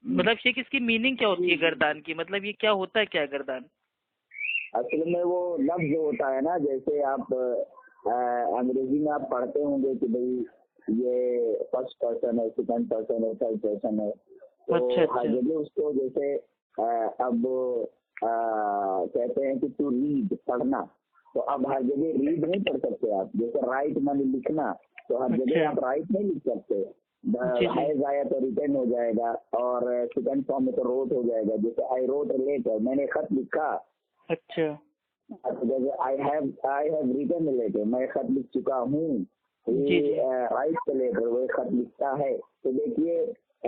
مطلب شیخ اس کی میننگ کیا ہوتی ہے گردان کی؟ مطلب یہ کیا ہوتا ہے، کیا گردان؟ اصل میں وہ لفظ جو ہوتا ہے نا، جیسے آپ انگریزی میں آپ پڑھتے ہوں گے کہ بھئی یہ فرسٹ پرسن ہے، سیکنڈ پرسن ہے، تھرڈ پرسن ہے، تو ہر جگہ اس کو جیسے اب کہتے ہیں کہ ٹو ریڈ، پڑھنا، تو اب ہر جگہ ریڈ نہیں پڑھ سکتے آپ. جیسے رائٹ مانی لکھنا، تو ہر جگہ آپ رائٹ نہیں لکھ سکتے، ہیز آیا تو ریٹن ہو جائے گا، اور سیکنڈ فارم میں تو روٹ ہو جائے گا. جیسے آئی روٹ لیٹر، میں نے خط لکھا. اچھا. جیسے آئی ہیو ریٹن لیٹر، میں خط لکھ چکا ہوں. رائٹ لیٹر وہ خط لکھتا ہے. تو دیکھیے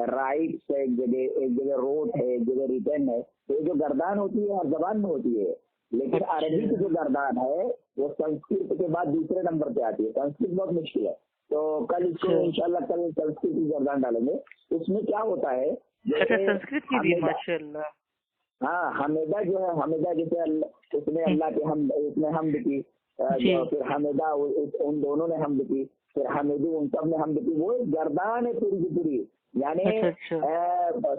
رائٹ سے ایک جگہ روٹ ہے، ایک جگہ ریٹن ہے. تو یہ جو گردان ہوتی ہے ہر زبان میں ہوتی ہے، لیکن عربی کی جو گردان ہے وہ سنسکرت کے بعد دوسرے نمبر پہ آتی ہے. سنسکرت بہت مشکل ہے، تو کل اس کو انشاءاللہ کل سنسکرت کی گردان ڈالیں گے. اس میں کیا ہوتا ہے، سنسکرت کی بھی ماشاء اللہ. ہاں، حمیدہ جو ہے، حمیدہ جیسے اس نے اللہ کے حمد، اس نے حمد کی، پھر حمیدہ ان دونوں نے حمد کی، پھر حمیدو ان سب نے حمد کی. وہ ایک گردان ہے پوری کی پوری، یعنی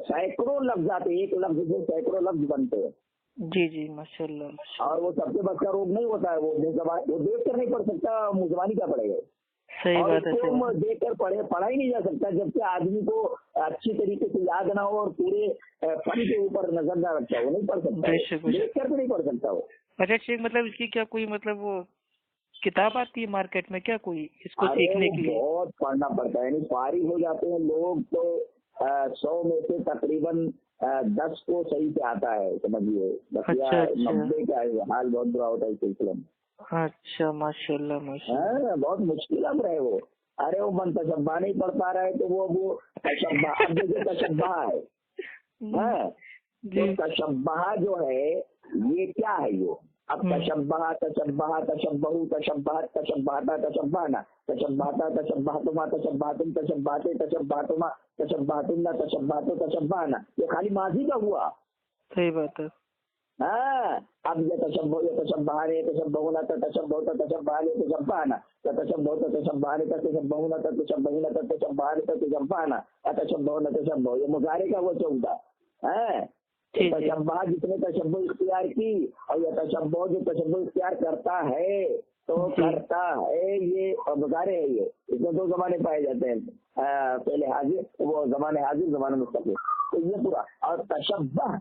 سینکڑوں لفظ آتے، ایک لفظ سے سینکڑوں لفظ بنتے ہیں. جی ماشاء اللہ. اور وہ سب سے بس کا روگ نہیں ہوتا ہے، وہ دیکھ کر نہیں پڑھ سکتا، زبانی کا پڑے گا. صحیح بات ہے. اور دیکھ کر پڑھا ہی نہیں جا سکتا جب کہ آدمی کو اچھی طریقے سے یاد نہ ہو اور پورے فن کے اوپر نظر نہ رکھتا، وہ نہیں پڑھ سکتا، دیکھ کر بھی نہیں پڑھ سکتا وہ. اچھا شیخ، مطلب اس کی کیا کوئی مطلب وہ کتاب آتی ہے مارکیٹ میں کیا کوئی اس کو سیکھنے کے لیے؟ بہت پڑھنا پڑتا ہے، یعنی فارغ ہو جاتے ہیں لوگ تو 100 میں سے تقریباً 10 کو صحیح سے آتا ہے، سمجھیے. 90 کا حال بہت برا ہوتا ہے اس سلسلے میں. اچھا ماشاء اللہ. بہت مشکل امر ہے وہ. ارے وہ من تشبہ نہیں پڑھ پا رہا ہے تو وہ تشبہ، اب جیسے تشبہ ہے، تشبہ جو ہے یہ کیا ہے؟ یہ اب تشبہ تشبہ تشبہ تشبہ تشبہتا تشبہنا تشبہتا تشبہتما تشبہتم تشبہتے تشبہتما تشبہتم نہ تشبہتو تشبہنا، یہ خالی ماضی کا ہوا. صحیح بات ہے. اب یہ تشبہ، یہ تشبہ رہے، تشبہنا تشبہ تشبہ رہے تشبہنا تشبہ تشبہ رہے تشبہنا تشبہنا تشبہ تشبہنا تشبہنا تشبہ، یہ مظاہرے کا وہ چوکا ہے. تشبہ جس نے تشبہ اختیار کی، اور یہ تشبہ جو تشبہ اختیار کرتا ہے تو کرتا ہے، یہ مظاہرے ہے. یہ اس میں 2 زمانے پائے جاتے ہیں، پہلے حاضر، وہ زمانے حاضر، زمانے مستقبل. تو یہ پورا. اور تشبہ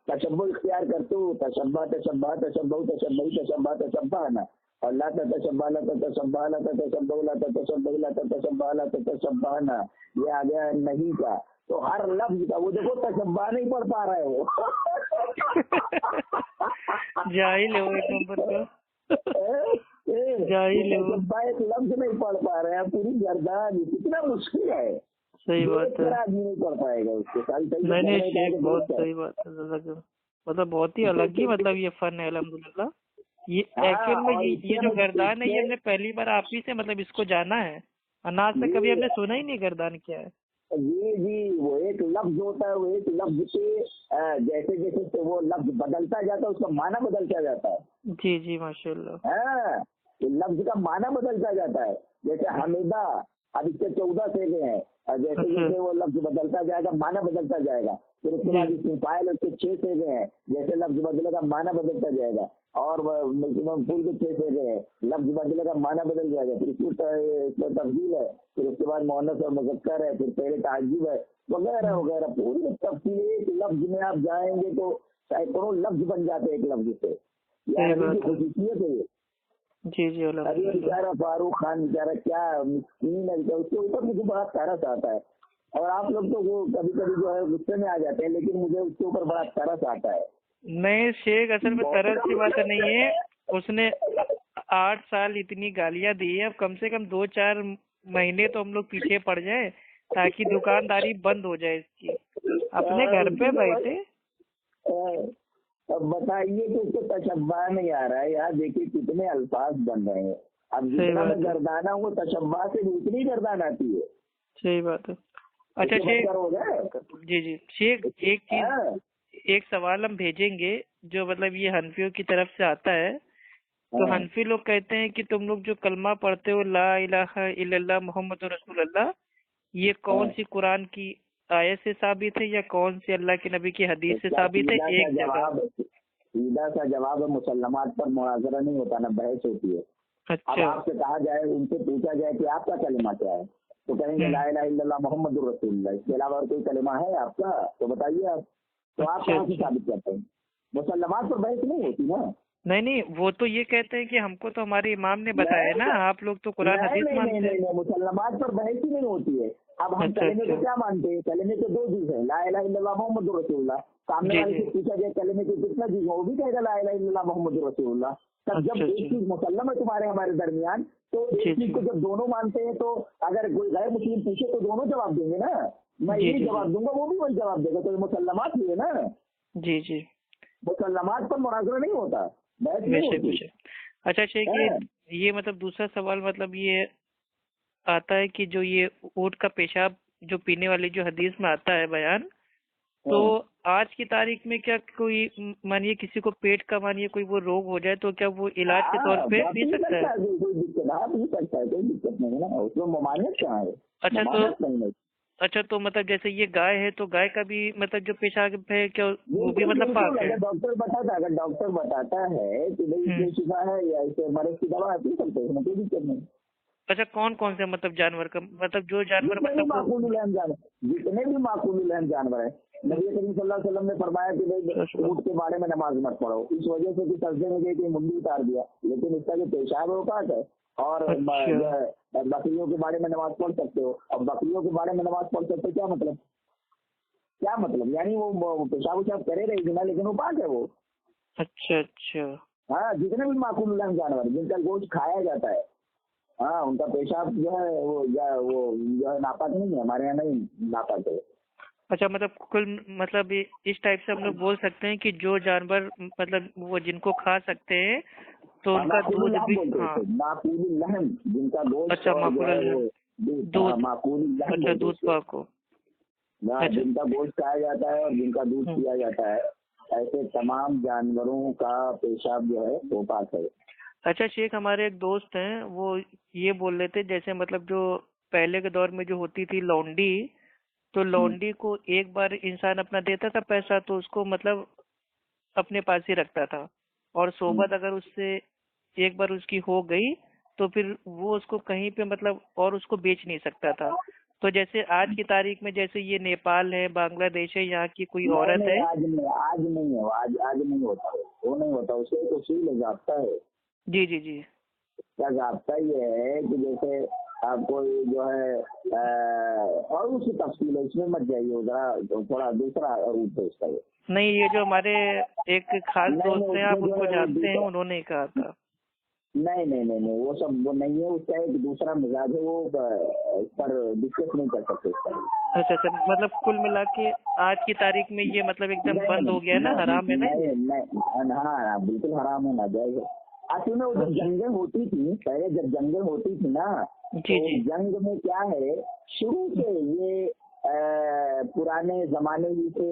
اختیار کرتے ہو، تشبہ تشبہ تشبہ تشبہ تشبہ تشبہ نا، اور لا تشبہ لا تشبہ لا تشبہ لا تشبہ لا تشبہ لا تشبہ نا، یہ آ گیا نہیں کا. تو ہر لفظ کا وہ دیکھو تشبہ نہیں پڑھ پا رہا ہے وہ. جاہل ہے وہ ایک نمبر کا. جاہل ہے وہ، ایک لفظ نہیں پڑھ پا رہے ہیں. پوری گردان کتنا مشکل ہے. صحیح بات ہے. آدمی نہیں پڑھ پائے گا اس کے ساتھ. نہیں بہت صحیح بات ہے. مطلب بہت ہی الگ ہی مطلب یہ فن ہے الحمدللہ. یہ ایکچوئل میں یہ جو گردان ہے یہ ہم نے پہلی بار آپ ہی سے مطلب اس کو جانا ہے، اناج سے کبھی ہم نے سنا ہی نہیں گردان کیا ہے. جی وہ ایک لفظ ہوتا ہے، وہ ایک لفظ سے جیسے جیسے وہ لفظ بدلتا جاتا ہے اس کا معنی بدلتا جاتا ہے. جی ماشاء اللہ. لفظ کا معنی بدلتا جاتا ہے. جیسے حمیدہ، اب اس کے 14 سیگے ہیں، جیسے جیسے وہ لفظ بدلتا جائے گا معنی بدلتا جائے گا. پھر اس کے بعد اس میں فائل، اس کے 6 سیگے ہیں، جیسے لفظ بدلے گا معنی بدلتا جائے گا. اور پھول کے 6 سیگے ہیں، لفظ بدلے گا معنی بدل جائے گا. پھر اس میں تفصیل ہے، پھر اس کے بعد مؤنث اور مذکر ہے، پھر پہلے تعجب ہے وغیرہ وغیرہ. پوری تفصیل ایک لفظ میں آپ جائیں گے تو سینکڑوں لفظ بن جاتے ہیں ایک لفظ سے. یہ خصوصیت ہے. جی بیچارہ فاروق خان بیچارہ کیا مسکین ہے، اس کے اوپر مجھے بڑا ترس آتا ہے. اور آپ لوگ تو وہ کبھی کبھی جو ہے غصے میں آ جاتے ہیں، لیکن مجھے اس کے اوپر بڑا ترس آتا ہے. نہیں شیخ، اصل میں ترس کی بات نہیں ہے. اس نے 8 سال اتنی گالیاں دی ہے، اب کم سے کم 2-4 مہینے تو ہم لوگ پیچھے پڑ جائیں تاکہ دکانداری بند ہو جائے اس کی. اپنے گھر پہ بیٹھے. اب بتائیے کہ اس کو تشبہ نہیں آ رہا ہے. یار دیکھیے کتنے الفاظ بن رہے ہیں. اب جتنا میں گردانہ ہوں تشبہ سے اتنی گردان آتی ہے. صحیح بات ہے. اچھا شیخ، جی شیخ ایک چیز، ایک سوال ہم بھیجیں گے جو مطلب یہ حنفیوں کی طرف سے آتا ہے. تو حنفی لوگ کہتے ہیں کہ تم لوگ جو کلمہ پڑھتے ہو لا الہ الا اللہ محمد رسول اللہ، یہ کون سی قرآن کی आयत से साबित है या कौन सी अल्लाह के नबी की हदीस से साबित है? एक जगह सीधा सा जवाब है, मुसल्लमात पर मुनाजरा नहीं होता, ना बहस होती है। अब अच्छा। आपसे कहा जाए, उनसे पूछा जाए कि आपका कलिमा क्या है, तो कहेंगे ला इलाहा इल्लल्लाह मुहम्मदुर रसूलुल्लाह, इसके अलावा और कोई कलिमा है आपका? तो बताइए आप। तो आप अच्छा, कहाँ से अच्छा। साबित करते हैं? मुसल्लमात पर बहस नहीं होती ना। नहीं नहीं, वो तो ये कहते हैं कि हमको तो हमारे इमाम ने बताया ना, आप लोग तो कुरान नहीं हदीस नहीं नहीं मानते नहीं हैं। नहीं, मुसल्लमात पर बहस ही नहीं होती है। अब हम अच्छा, कलिमे को अच्छा। क्या मानते हैं? कलिमे के दो चीज है, ला इलाहा इल्लल्लाह मुहम्मदुर रसूलुल्लाह। सामने जी, वाले जी। से पूछा जाए कलिमे के कितना चीज है, वो भी कहेगा ला इलाहा इल्लल्लाह मुहम्मदुर रसूलुल्लाह। तब जब अच्छा, एक अच्छा। चीज मुसल्लम है तुम्हारे हमारे दरमियान, तो जी, एक चीज जी। को जब दोनों मानते हैं, तो अगर कोई गैर मुस्लिम पूछे तो दोनों जवाब देंगे ना। मैं जी, यही जी, जवाब जी। दूंगा, वो भी वही जवाब देगा, तो ये मुसल्लमात ही है ना। जी, जी। मुसल्लमात पर मुनाजरा नहीं होता, बहस नहीं बेशक, होती बेशक। अच्छा, शेख, है। ये मतलब दूसरा सवाल मतलब ये आता है कि जो ये ऊँट का पेशाब जो पीने वाली जो हदीस में आता है बयान, तो आज की तारीख में क्या कोई मानिए किसी को पेट का मानिए कोई वो रोग हो जाए तो क्या वो इलाज के तौर पे हाँ, पी पी सकता सकता है? है, कोई दिक्कत, हाँ पी सकता है, कोई दिक्कत नहीं है ना, उसमें ममानियत कहाँ है? अच्छा, तो ममानियत नहीं है। अच्छा, तो मतलब जैसे ये गाय है तो गाय का भी मतलब जो पेशाब है क्या वो भी बिल्कुल मतलब बिल्कुल, पाक है? अगर डॉक्टर बताता है कि भाई इसमें शिफा है या इसे मर्ज की दवा है, पी सकते हैं, इसमें कोई दिक्कत नहीं। अच्छा, कौन कौन से मतलब जानवर का मतलब जो जानवर जितने भी मतलब वो माकूल रहम जानवर, जितने भी माकूल रहम जानवर है, नबी करीम सल्लल्लाहु अलैहि वसल्लम ने फरमाया कि भाई ऊँट के बारे में नमाज मत पढ़ो, इस वजह से कि सजदे में गई कि मुंडी उतार दिया, लेकिन इसका जो पेशाब है वो पाक है। और अच्छा, जो है बकरियों के बारे में नमाज पढ़ सकते हो। अब बकरियों के बारे में नमाज पढ़ सकते हो, क्या मतलब? क्या मतलब? यानी वो पेशाब उशाब करे रहेगी ना, लेकिन वो पाक है वो। अच्छा, अच्छा। हाँ, जितने भी माकूल जानवर जिनका गोश्त खाया जाता है, हाँ, उनका पेशाब जो है वो जो है नापाक नहीं है, हमारे यहाँ नहीं नापाक है। अच्छा, मतलब कुल मतलब इस टाइप से हम लोग बोल सकते हैं कि जो जानवर मतलब वो जिनको खा सकते हैं तो हाँ, उनका माकूल दूध लहम भी। बोलते हैं हाँ। उसे, माकूल लहम, जिनका गोश्त अच्छा, और जो माकुल है वो दूध, हाँ, दूध। माकूल लहम अच्छा, बोलते हैं दूध उसको। पाक हो। हाँ, अच्छा। जिनका गोश्त खाया जाता है और जिनका दूध हम्म। पिया जाता है, ऐसे तमाम जानवरों का पेशाब जो है वो पाक है। अच्छा शेख, हमारे एक दोस्त हैं वो ये बोल रहे थे जैसे मतलब जो पहले के दौर में जो होती थी लौंडी, तो हम्म, लौंडी को एक बार इंसान अपना देता था पैसा तो उसको मतलब अपने पास ही रखता था, और हम्म। सोबत अगर उससे एक बार उसकी हो गई तो फिर वो उसको कहीं पे मतलब और उसको बेच नहीं सकता था। तो जैसे आज की तारीख में जैसे ये नेपाल है, बांग्लादेश है, यहाँ की कोई नहीं औरत नहीं, है। आज नहीं है, आज नहीं होता वो नहीं होता, उससे तो सील जाता है। जी, जी, जी। क्या जाता ये है कि जैसे आपको ये जो है और उसकी तफसील है, इसमें मत जाइए, उधर थोड़ा दूसरा रूप है उसका ये। नहीं, ये जो हमारे एक खास नहीं नहीं, दोस्त हैं, उसमें आप जो उनको है वो जानते हैं, दूसरा, उन्होंने ही कहा था। नहीं नहीं नहीं नहीं, वो सब वो नहीं है, उसका एक दूसरा मिजाज है, वो इस पर डिस्कस नहीं कर सकते इस पर। अच्छा, अच्छा, मतलब कुल मिला के आज की तारीख में ये मतलब एकदम नहीं बंद हो गया है ना, हराम है ना नहीं ये? नहीं, हाँ बिल्कुल हराम है, नाजायज है। असल में वो जब अच्छा। जंगें होती थी पहले, जब जंगें होती थी ना, जी, तो जी। जंग में क्या है, शुरू से ये पुराने जमाने ही से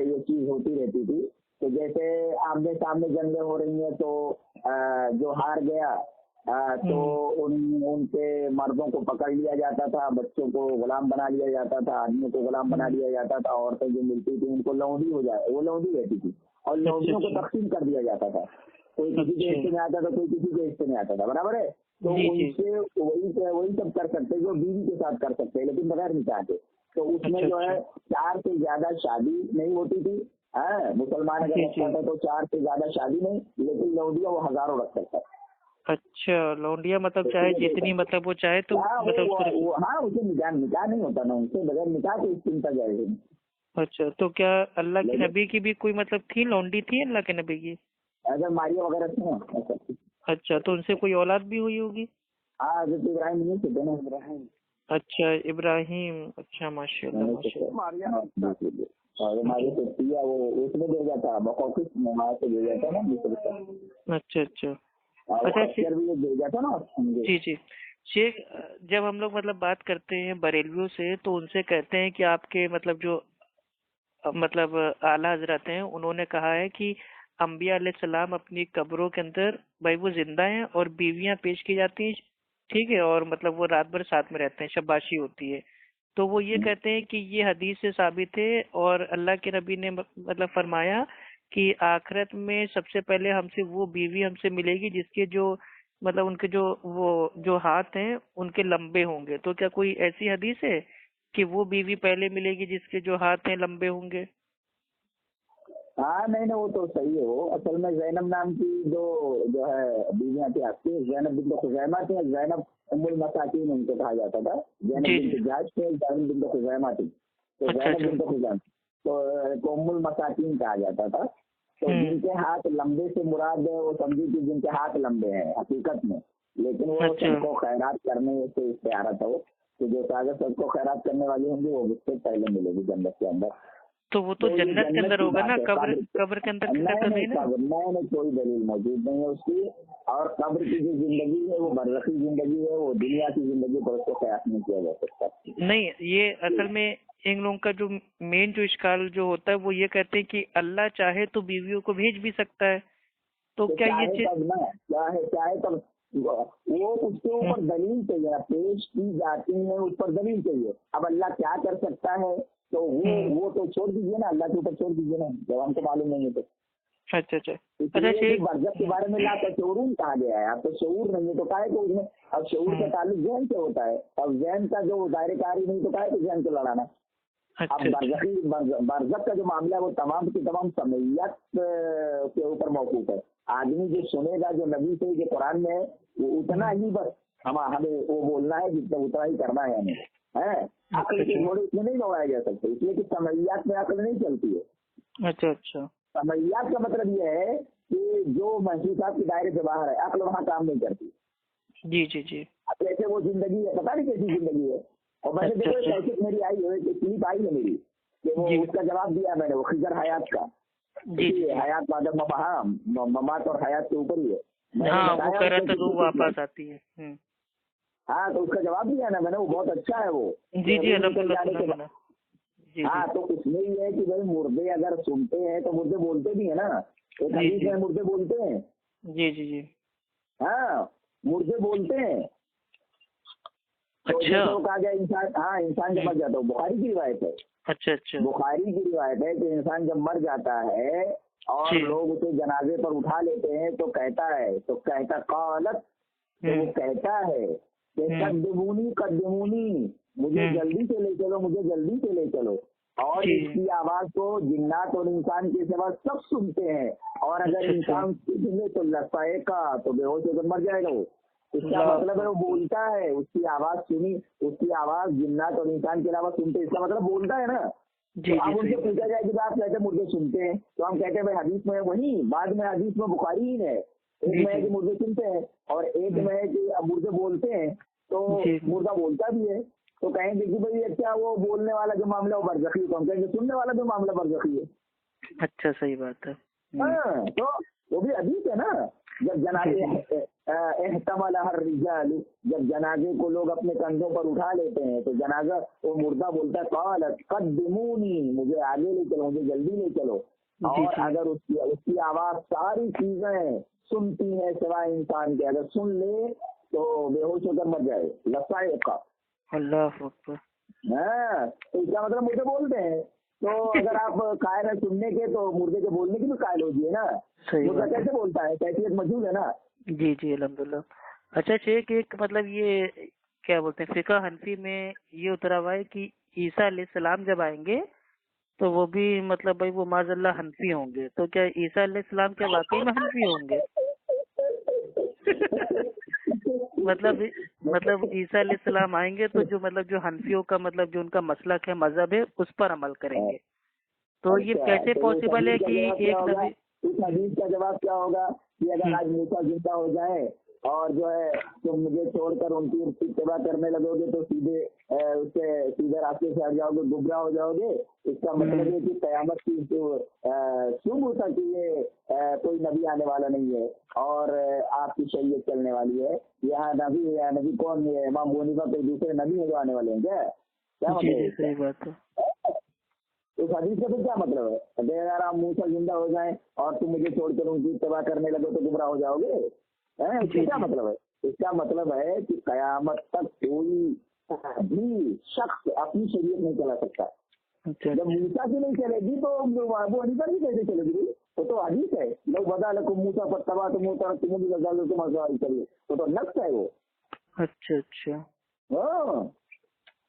ये चीज होती रहती थी। तो जैसे आमने सामने जंगें हो रही हैं, तो जो हार गया तो उनके मर्दों को पकड़ लिया जाता था, बच्चों को गुलाम बना लिया जाता था, आदमियों को गुलाम बना लिया जाता था, औरतें जो मिलती थी उनको लौंडी हो जाए, वो लौंडी रहती थी, और अच्छा, लौंडियों को अच्छा। तकसीम कर दिया जाता था। कोई किसी के अच्छा। हिस्से में आता था, कोई किसी के हिस्से में आता था, बराबर है। तो जी, जी। उनसे वही सब कर सकते हैं जो बीवी के साथ कर सकते हैं, लेकिन बगैर निकाह के। तो उसमें अच्छा, जो है अच्छा। 4 से ज्यादा शादी नहीं होती थी। मुसलमान अगर जी, रखता जी। था तो 4 से ज्यादा शादी नहीं, लेकिन लौंडिया वो हजारों रख सकता था। अच्छा, लौंडिया मतलब तो चाहे ये जितनी देखा, मतलब वो चाहे तो हाँ मतलब उसको रख सकते। हाँ, उसे निकाह नहीं होता ना, उनसे बगैर निकाह के चिंता जाएगी। अच्छा, तो क्या अल्लाह के लेकिन नबी की भी कोई मतलब थी, लौंडी थी अल्लाह के नबी की? अगर मारिया वगैरह थी ना ऐसा। अच्छा, तो उनसे कोई औलाद भी हुई होगी? हाँ, हजरत इब्राहिम नहीं थे ना, इब्राहिम अच्छा, इब्राहिम। अच्छा, माशाल्लाह, नहीं थे, माशाल्लाह। मारिया। हाँ, बिल्कुल। और अच्छा, मारिया से पिया वो उसमें भेजा था, बकौकिस में वहाँ से भेजा था ना मिस्र से। अच्छा। अच्छा। वो अच्छा खच्चर भी भेजा था ना मुझे। जी, जी। शेख, जब हम लोग मतलब बात करते हैं बरेलवियों से तो उनसे कहते हैं कि आपके मतलब जो मतलब आला हजरत हैं, उन्होंने कहा है कि अंबिया अलैहिस्सलाम अपनी कब्रों के अंदर भाई वो जिंदा हैं और बीवियां पेश की जाती हैं, ठीक है, और मतलब वो रात भर साथ में रहते हैं, शबाशी होती है। تو وہ یہ کہتے ہیں کہ یہ حدیث سے ثابت ہے، اور اللہ کے نبی نے مطلب فرمایا کہ آخرت میں سب سے پہلے ہم سے وہ بیوی ہم سے ملے گی جس کے جو مطلب ان کے جو ہاتھ ہیں ان کے لمبے ہوں گے. تو کیا کوئی ایسی حدیث ہے کہ وہ بیوی پہلے ملے گی جس کے جو ہاتھ ہیں لمبے ہوں گے؟ ہاں نہیں وہ تو صحیح ہے. وہ اصل میں زینب نام کی جو ہے بیویاں تھی آپ کی، زینب بنت خزیمہ تھی. زینب ام المساکین ان کو کہا جاتا تھا. زینب بنت جہش تھی، زینب بنت خزیمہ تھی. تو زینب بنت خزیمہ تو ام المساکین کہا جاتا تھا. تو جن کے ہاتھ لمبے سے مراد ہے وہ سمجھی کہ جن کے ہاتھ لمبے ہیں حقیقت میں، لیکن وہ سب کو خیرات کرنے سے اشارت ہو کہ جو اگر سب کو خیرات کرنے والی ہوں گی وہ مجھ سے پہلے ملے گی جنت کے اندر. تو وہ تو جنت کے اندر ہوگا نا، قبر کے اندر نہیں کوئی دلیل موجود نہیں ہے اس کی. اور قبر کی جو زندگی ہے وہ برزخی زندگی ہے، وہ دنیا کی زندگی پر اس کو قیاس نہیں کیا جا سکتا. نہیں، یہ اصل میں ان لوگوں کا جو مین جو اشکال جو ہوتا ہے وہ یہ کہتے ہیں کہ اللہ چاہے تو بیویوں کو بھیج بھی سکتا ہے. تو کیا یہ چاہے تب وہ اس کے اوپر دلیل چاہیے، پیش کی جاتی ہے اس پر دلیل چاہیے. اب اللہ کیا کر سکتا ہے تو وہ تو چھوڑ دیجیے نا، اللہ کے اوپر چھوڑ دیجیے نا جب ہم کو معلوم نہیں ہے تو. اچھا برزخ کے بارے میں لا کر شعور کہا گیا ہے. آپ کو شعور نہیں ہے تو کہا ہے کہ اس میں اب شعور کا تعلق ذہن سے ہوتا ہے، اور ذہن کا جو دائرے کاری نہیں تو کہا ہے کہ ذہن سے لڑانا. اب برزخ کا جو معاملہ ہے وہ تمام کی تمام سمیت کے اوپر موقوف ہے. آدمی جو سنے گا جو نبی سے جو قرآن میں ہے وہ اتنا ہی بس ہمیں وہ بولنا ہے جتنا اتنا ہی کرنا ہے ہمیں. عقل کے گھوڑے اس میں نہیں دوڑائے جا سکتے، اس لیے کہ سمیات میں عقل نہیں چلتی ہے. اچھا. سمیات کا مطلب یہ ہے کہ جو محسوسات کے دائرے سے باہر ہے، عقل وہاں کام نہیں کرتی. جی. اب جیسے وہ زندگی ہے، پتا نہیں کیسی زندگی ہے. اور میں نے دیکھو کیسے میری آئی ہے کہ کلپ آئی ہے میری کہ وہ اس کا جواب دیا میں نے، وہ خضر حیات کا. حیات مادم ممات اور حیات کے اوپر ہی ہے. وہ کہہ رہا تھا وہ واپس آتی ہے. ہاں تو اس کا جواب دیا نا میں نے، وہ بہت اچھا ہے وہ. جی الحمدللہ. ہاں تو اس میں یہ ہے کہ بھائی مردے اگر سنتے ہیں تو مردے بولتے بھی ہیں نا. ایک حدیث میں مردے بولتے ہیں. جی. ہاں مردے بولتے ہیں. کہا گیا انسان جب مر جاتا ہے، بخاری کی روایت ہے. اچھا بخاری کی روایت ہے کہ انسان جب مر جاتا ہے اور لوگ اسے جنازے پر اٹھا لیتے ہیں تو کہتا قالت، تو وہ کہتا ہے کہ قدمونی مجھے جلدی سے لے چلو، مجھے جلدی سے لے چلو. اور اس کی آواز کو جنات اور انسان کے سوا سب سنتے ہیں. اور اگر انسان سنے تو لسائے کا تو بے ہوش ہو کر مر جائے گا. وہ اس کا مطلب ہے وہ بولتا ہے، اس کی آواز سنی، اس کی آواز جنات اور انسان کے علاوہ سنتے، اس کا مطلب بولتا ہے نا. اب ان سے پوچھا جائے کہ آپ کہتے مردے سنتے ہیں تو ہم کہتے ہیں بھائی حدیث میں وہی، بعد میں حدیث میں بخاری ہی ہے. ایک میں ہے کہ مردے سنتے ہیں اور ایک میں ہے کہ مردے بولتے ہیں. تو مردہ بولتا بھی ہے تو کہیں گے کہ بھائی اچھا وہ بولنے والا جو معاملہ وہ برزخی ہے، تو ہم کہیں گے سننے والا جو معاملہ برزخی ہے. اچھا صحیح بات ہے. ہاں تو وہ بھی حدیث ہے نا. جب جنازے احتمل الرجال، جب جنازے کو لوگ اپنے کندھوں پر اٹھا لیتے ہیں تو جنازہ وہ مردہ بولتا ہے قالت قدمونی، مجھے آگے لے چلو، مجھے جلدی لے چلو. اور اگر اس کی آواز ساری چیزیں سنتی ہیں سوائے انسان کے، اگر سن لے تو بے ہوش ہو کر مر جائے. لسائے کا اللہ اکبر. ہاں تو اس کا مطلب مردے بولتے ہیں. تو اگر آپ قائل ہیں سننے کے تو مردے کے بولنے کی بھی قائل ہو جائے نا. مردہ کیسے بولتا ہے، کیفیت موجود ہے نا. جی الحمدللہ. اچھا شیخ، ایک مطلب یہ کیا بولتے ہیں فقہ حنفی میں یہ اترا ہوا ہے کہ عیسیٰ علیہ السلام جب آئیں گے تو وہ بھی مطلب بھائی وہ معاذ اللہ حنفی ہوں گے. تو کیا عیسیٰ علیہ السلام کیا واقعی میں حنفی ہوں گے؟ مطلب عیسیٰ علیہ السلام آئیں گے تو جو مطلب جو حنفیوں کا مطلب جو ان کا مسلک ہے، مذہب ہے، اس پر عمل کریں گے. تو یہ کیسے پاسبل ہے کہ ایک نبی؟ اس حدیث کا جواب کیا ہوگا کہ اگر آج موسیٰ زندہ ہو جائے اور جو ہے تم مجھے چھوڑ کر ان کی اتباع کرنے لگو گے تو سیدھے راستے سے ہٹ جاؤ گے، گمراہ ہو جاؤ گے. اس کا مطلب ہے کہ قیامت کی شروع ہوتا کہ یہ کوئی نبی آنے والا نہیں ہے اور آپ کی شریعت چلنے والی ہے. یہاں نبی کون ہے؟ امام ابو حنیفہ کوئی دوسرے نبی ہیں جو آنے والے ہیں کیا مطلب؟ صحیح بات ہے. اس حدیث کا تو کیا مطلب ہے؟ اگر آپ موسیٰ زندہ ہو جائیں اور تم مجھے چھوڑ کر ان کی اتباع کرنے لگو تو گمراہ ہو جاؤ گے. اس کا کیا مطلب ہے؟ اس کا مطلب ہے کہ قیامت تک کوئی भी शख्स अपनी शरीयत नहीं चला सकता। अच्छा जब मूसा की नहीं चलेगी तो वो हनीफा की कैसे चलेगी? वो तो हदीस है, लोग बदा लको मूसा पर तबा तो मूसा तुम्हें भी लगा लो तुम अजवाज करिए, वो तो नफ्स है वो। अच्छा अच्छा, हाँ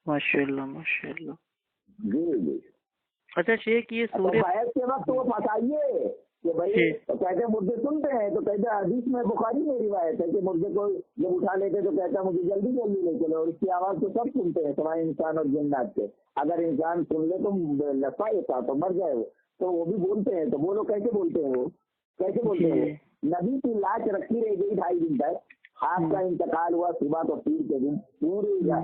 माशाल्लाह माशाल्लाह। जी जी। अच्छा शेख, ये तो सूर्य बहस के वक्त वो फंसाइए कि भाई जी। तो कहते मुर्दे सुनते हैं, तो कहते हदीस में बुखारी में रिवायत है कि मुर्दे को जब उठा लेते तो कहता मुझे जल्दी जल्दी ले चलो, और उसकी आवाज तो सब सुनते हैं सवाए इंसान और जिन्नात के। अगर इंसान सुन ले तो लफा होता तो मर जाए वो, तो वो भी बोलते हैं। तो बोलो कैसे बोलते हैं वो, कैसे बोलते हैं जी। वो? नबी की लाश रखी रह गई 2.5 दिन तक, आपका इंतकाल हुआ सुबह तो पीर के दिन, पूरे जो है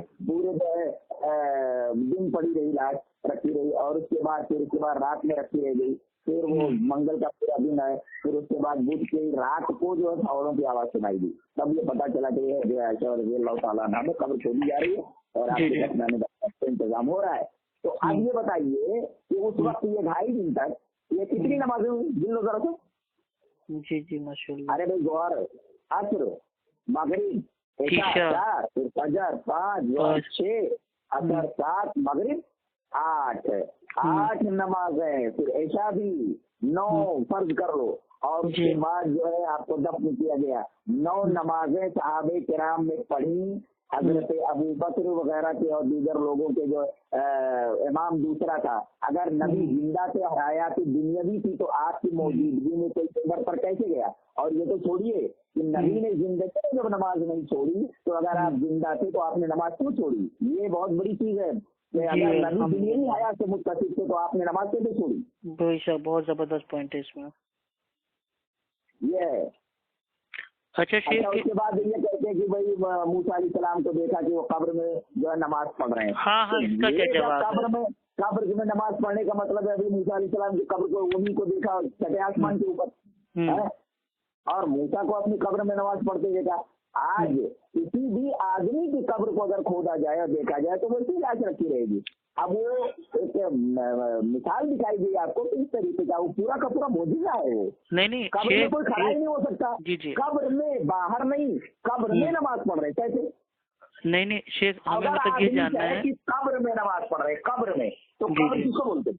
दिन पड़ी रही लाश रखी रही, और उसके बाद रात में रखी रह गई, फिर वो मंगल का पूरा दिन है, फिर उसके बाद बुध की रात को जो है फावड़ों की आवाज सुनाई दी। तब ये पता चला कि ये आयशा रज़ी अल्लाह ताला अन्हा में कब्र खोदी जा रही है और आपके दफनाने का इंतजाम हो रहा है। तो अब ये बताइए कि उस वक्त ये 2.5 दिन तक ये कितनी नमाजें हुई जिन लोगों से? जी जी माशाल्लाह। अरे भाई जोहर, असर, मगरिब, इशा 4, फिर फजर 5, जोहर 6, असर 7, मगरिब 8 नमाजें, फिर ऐशा भी 9 फर्ज कर लो, और उसके बाद जो है आपको दफन किया गया। 9 नमाजें सहाबे किराम ने पढ़ी, हजरत अबू बकर वगैरह के और दीगर लोगों के जो इमाम दूसरा था। अगर नबी जिंदा थे, हयात दुनियावी थी, तो आपकी मौजूदगी में कोई कब्र पर कैसे गया? और ये तो छोड़िए कि नबी ने जिंदगी में जब नमाज नहीं छोड़ी, तो अगर आप जिंदा थे तो आपने नमाज क्यों छोड़ी? ये बहुत बड़ी चीज है कि अगर नबी दुनियावी हयात से मुत्तसिफ थे तो आपने नमाज कैसे छोड़ी? बेशक, बहुत जबरदस्त पॉइंट है इसमें। ये है। अच्छा शेख, उसके बाद ये कहते हैं कि भाई मूसा अलैहिस्सलाम को देखा कि वो कब्र में जो है नमाज पढ़ रहे हैं। हाँ हाँ, इसका क्या जवाब है? कब्र में नमाज पढ़ने का मतलब है अभी मूसा अलैहिस्सलाम की कब्र को उन्हीं को देखा छठे आसमान के ऊपर है, और मूसा को अपनी कब्र में नमाज पढ़ते देखा। आज किसी भी आदमी की कब्र को अगर खोदा जाए और देखा जाए तो वैसी लाश रखी रहेगी। अब वो एक मिसाल दिखाई दी आपको तो इस तरीके का वो पूरा का पूरा मौजूदा है वो। नहीं कब्र में कोई खड़ा ही नहीं हो सकता। जी जी, कब्र में बाहर नहीं, कब्र में नमाज पढ़ रहे कैसे? नहीं शेख, हमें मतलब ये जानना है कि कब्र में नमाज पढ़ रहे, कब्र में, तो कब्र किसको बोलते हैं?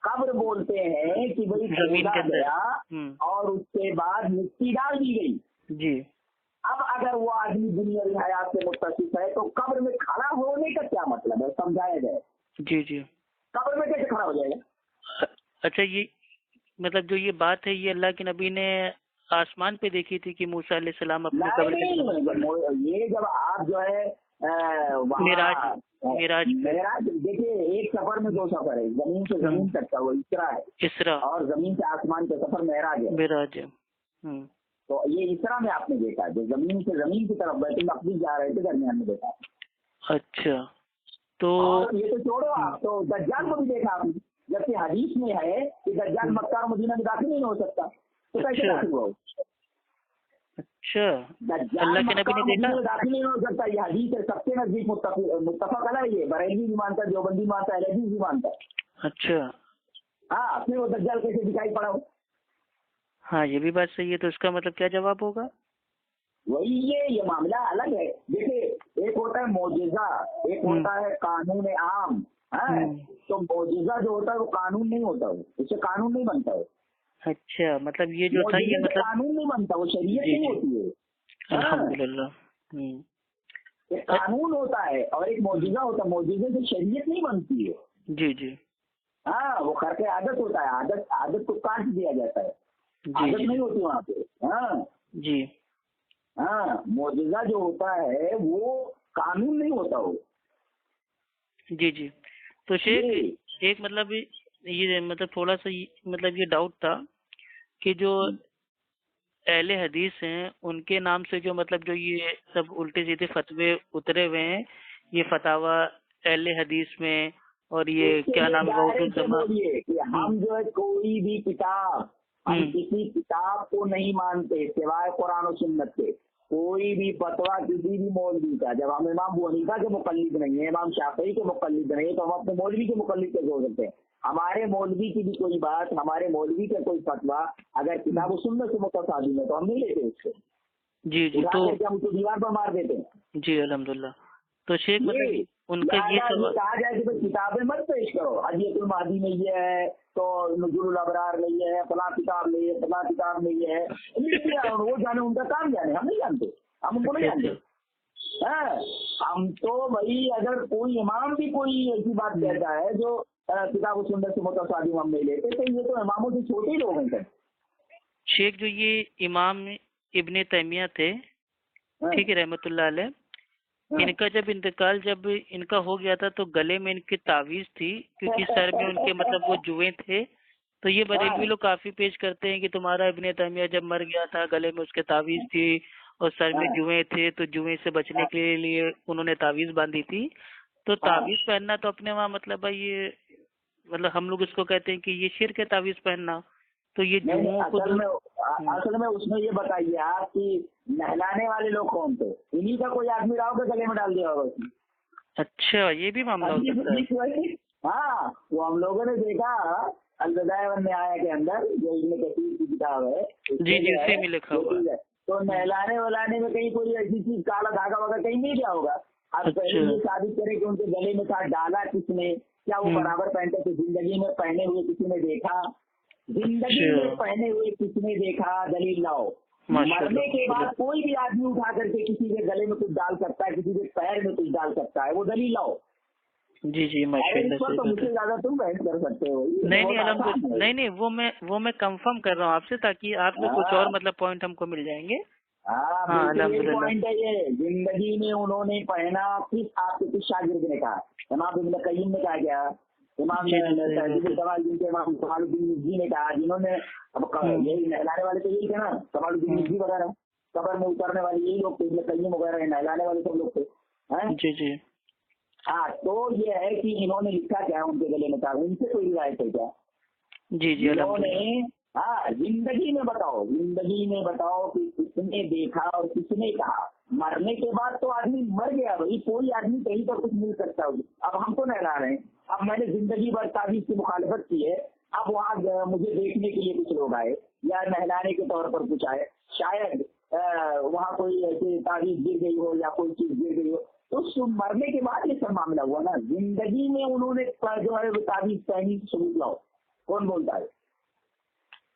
कब्र बोलते हैं कि भाई खोदा गया और उसके बाद मिट्टी डाल दी गई जी। अब अगर वो आदमी दुनियावी हयात से मुत्तसिफ है तो कब्र में खड़ा होने का क्या मतलब है, समझाया जाए। जी जी, कब्र में कैसे खड़ा हो जाएगा? अच्छा, ये मतलब जो ये बात है ये अल्लाह के नबी ने आसमान पे देखी थी कि मूसा अलैहिस्सलाम अपने कब्र के, ये जब आप जो है मिराज देखिए, एक सफर में 2 सफर है, जमीन से जमीन तक का वो इसरा है, इसरा, और जमीन से आसमान का सफर मेराज है। तो ये इसरा में आपने देखा, जो जमीन से जमीन की तरफ बैतुल मक़दिस जा रहे थे दरमियान में देखा। अच्छा, तो ये तो छोड़ो आप, तो दज्जाल को भी देखा आपने, जबकि हदीस में है कि दज्जाल मक्का और मदीना में दाखिल नहीं हो सकता, तो कैसे दाखिल हुआ? अच्छा, अल्लाह के नबी ने देखा दाखिल नहीं हो सकता, ये हदीस है, सबसे नजदीक मुत्तफक अलग है। ये बरेलवी भी मानता है, देवबंदी मानता है, अहलदीस भी मानता है। अच्छा, हाँ, फिर वो दज्जाल कैसे दिखाई पड़ा हो? हाँ, ये भी बात सही है। तो इसका मतलब क्या जवाब होगा? वही ये मामला अलग है। देखिए, एक होता है मौजिजा, एक होता है कानून आम है। तो मौजिजा जो होता है वो कानून नहीं होता, उससे कानून नहीं बनता है। अच्छा, मतलब ये जो था ये मतलब कानून नहीं बनता, वो शरीयत नहीं होती है। अल्हम्दुलिल्लाह। एक कानून होता है और एक मौजिजा होता है, मौजिजे से शरीयत नहीं बनती है। जी जी, हाँ, वो करके आदत होता है, आदत को काट दिया जाता है, आदत नहीं होती वहाँ पे। हाँ जी, हाँ, मौजिजा जो होता है वो कानून नहीं होता वो। जी जी। तो शेख एक मतलब ये मतलब थोड़ा सा मतलब ये डाउट था कि जो अहले हदीस हैं उनके नाम से जो मतलब जो ये सब उल्टे सीधे फतवे उतरे हुए हैं, ये फतावा अहले हदीस में, और ये क्या नाम है हम जो है कोई भी किताब, हम किसी किताब को नहीं मानते सिवाय कुरान और सुन्नत के। कोई भी फतवा किसी भी मौलवी का, जब हम इमाम अबू हनीफा के मुकल्लिद नहीं है, इमाम शाफई के मुकल्लिद नहीं है, तो हम अपने मौलवी के मुकल्लिद कैसे हो सकते हैं? हमारे मौलवी की भी कोई बात, हमारे मौलवी का कोई फतवा अगर किताब और सुन्नत से मुताबिक है तो हम नहीं लेते उससे। जी जी, तो हम उसको दीवार पर मार देते हैं। जी अल्हम्दुलिल्लाह। تو شیخ مطلب ان کا یہ سوال کہا جائے کہ کتابیں مت پیش کرو، حدیث المہدی میں یہ ہے تو نزول الابرار میں یہ ہے، فلاں کتاب میں یہ، فلاں کتاب میں یہ ہے، وہ جانے ان کا کام جانے، ہم نہیں جانتے، ہم ان کو نہیں جانتے۔ ہم تو بھائی اگر کوئی امام بھی کوئی ایسی بات کہتا ہے جو کتاب و سنت سے متصادم ہم نہیں لیتے، تو یہ تو اماموں سے چھوٹے ہی لوگ ہیں سر۔ شیخ جو یہ امام ابن تیمیہ تھے، ٹھیک ہے، رحمۃ اللہ علیہ، ان کا جب انتقال جب ان کا ہو گیا تھا تو گلے میں ان کی تعویذ تھی، کیونکہ سر میں ان کے مطلب وہ جوئیں تھے، تو یہ بریلوی لوگ کافی پیش کرتے ہیں کہ تمہارا ابن تیمیہ جب مر گیا تھا گلے میں اس کے تعویذ تھی اور سر میں جوئیں تھے، تو جوئیں سے بچنے کے لیے انہوں نے تعویذ باندھی تھی۔ تو تعویذ پہننا تو اپنے وہاں مطلب ہے یہ مطلب ہم لوگ اس کو کہتے ہیں کہ یہ شرک ہے تعویذ پہننا، تو یہ جوؤں کو اصل میں اس میں یہ بتائیے آپ کی نہلانے والے لوگ کون تھے؟ انہیں کا کوئی آدمی رہا ہوگا گلے میں ڈال دیا ہوگا۔ اچھا، یہ بھی معاملہ ہو سکتا ہے۔ ہاں، وہ ہم لوگوں نے دیکھا البدایہ والنہایہ کے اندر جو ابن کثیر کی کتاب ہے، جی جی اسی میں لکھا ہوا ہے، تو نہلانے ولانے میں کہیں کوئی ایسی چیز کالا دھاگا وغیرہ کہیں نہیں دیا ہوگا۔ آپ پہلے یہ ثابت کریں کہ ان کے گلے میں تھا، ڈالا کس نے، کیا وہ برابر پہنتے تھے، زندگی میں پہنے ہوئے کسی نے دیکھا، زندگی میں پہنے ہوئے کسی نے دیکھا، دلیل لاؤ۔ مرنے کے بعد کوئی بھی آدمی اٹھا کر کے کسی کے گلے میں کچھ ڈال سکتا ہے، کسی کے پیر میں کچھ ڈال سکتا ہے، وہ دلیل لاؤ۔ جی جی تو مجھ سے زیادہ تم بحث کر سکتے ہو۔ نہیں وہ میں کنفرم کر رہا ہوں آپ سے، تاکہ آپ سے کچھ اور مطلب پوائنٹ ہم کو مل جائیں گے۔ ہاں پوائنٹ ہے یہ، زندگی میں انہوں نے پہنا، کس آپ کے کس شاگرد نے کہا؟ امام ابن قیم نے کہا کیا؟ امام امام کمال الدین نجی نے کہا، جنہوں نے یہی نہلانے والے تو یہی تھے نا، کمال الدین نجی وغیرہ، قبر میں اترنے والے یہی لوگ تھے، ابن قیم وغیرہ نہلانے والے سب لوگ تھے۔ جی جی ہاں، تو یہ ہے کہ انہوں نے لکھا کیا ان کے گلے میں تھا، ان سے کوئی روایت ہے کیا؟ جی جی انہوں نے زندگی میں بتاؤ کہ کس نے دیکھا اور کس نے کہا۔ مرنے کے بعد تو آدمی مر گیا بھائی، کوئی آدمی کہیں پر کچھ مل سکتا ہوگی۔ اب ہم تو نہلا رہے ہیں، اب میں نے زندگی بھر تعویذ کی مخالفت کی ہے، اب وہاں مجھے دیکھنے کے لیے کچھ لوگ آئے یا نہلانے کے طور پر کچھ آئے، شاید وہاں کوئی ایسی تعویذ گر گئی ہو یا کوئی چیز گر گئی ہو، تو مرنے کے بعد یہ سب معاملہ ہوا نا۔ زندگی میں انہوں نے جو ہے تعویذ پہنی، ثبوت لاؤ، کون بولتا ہے؟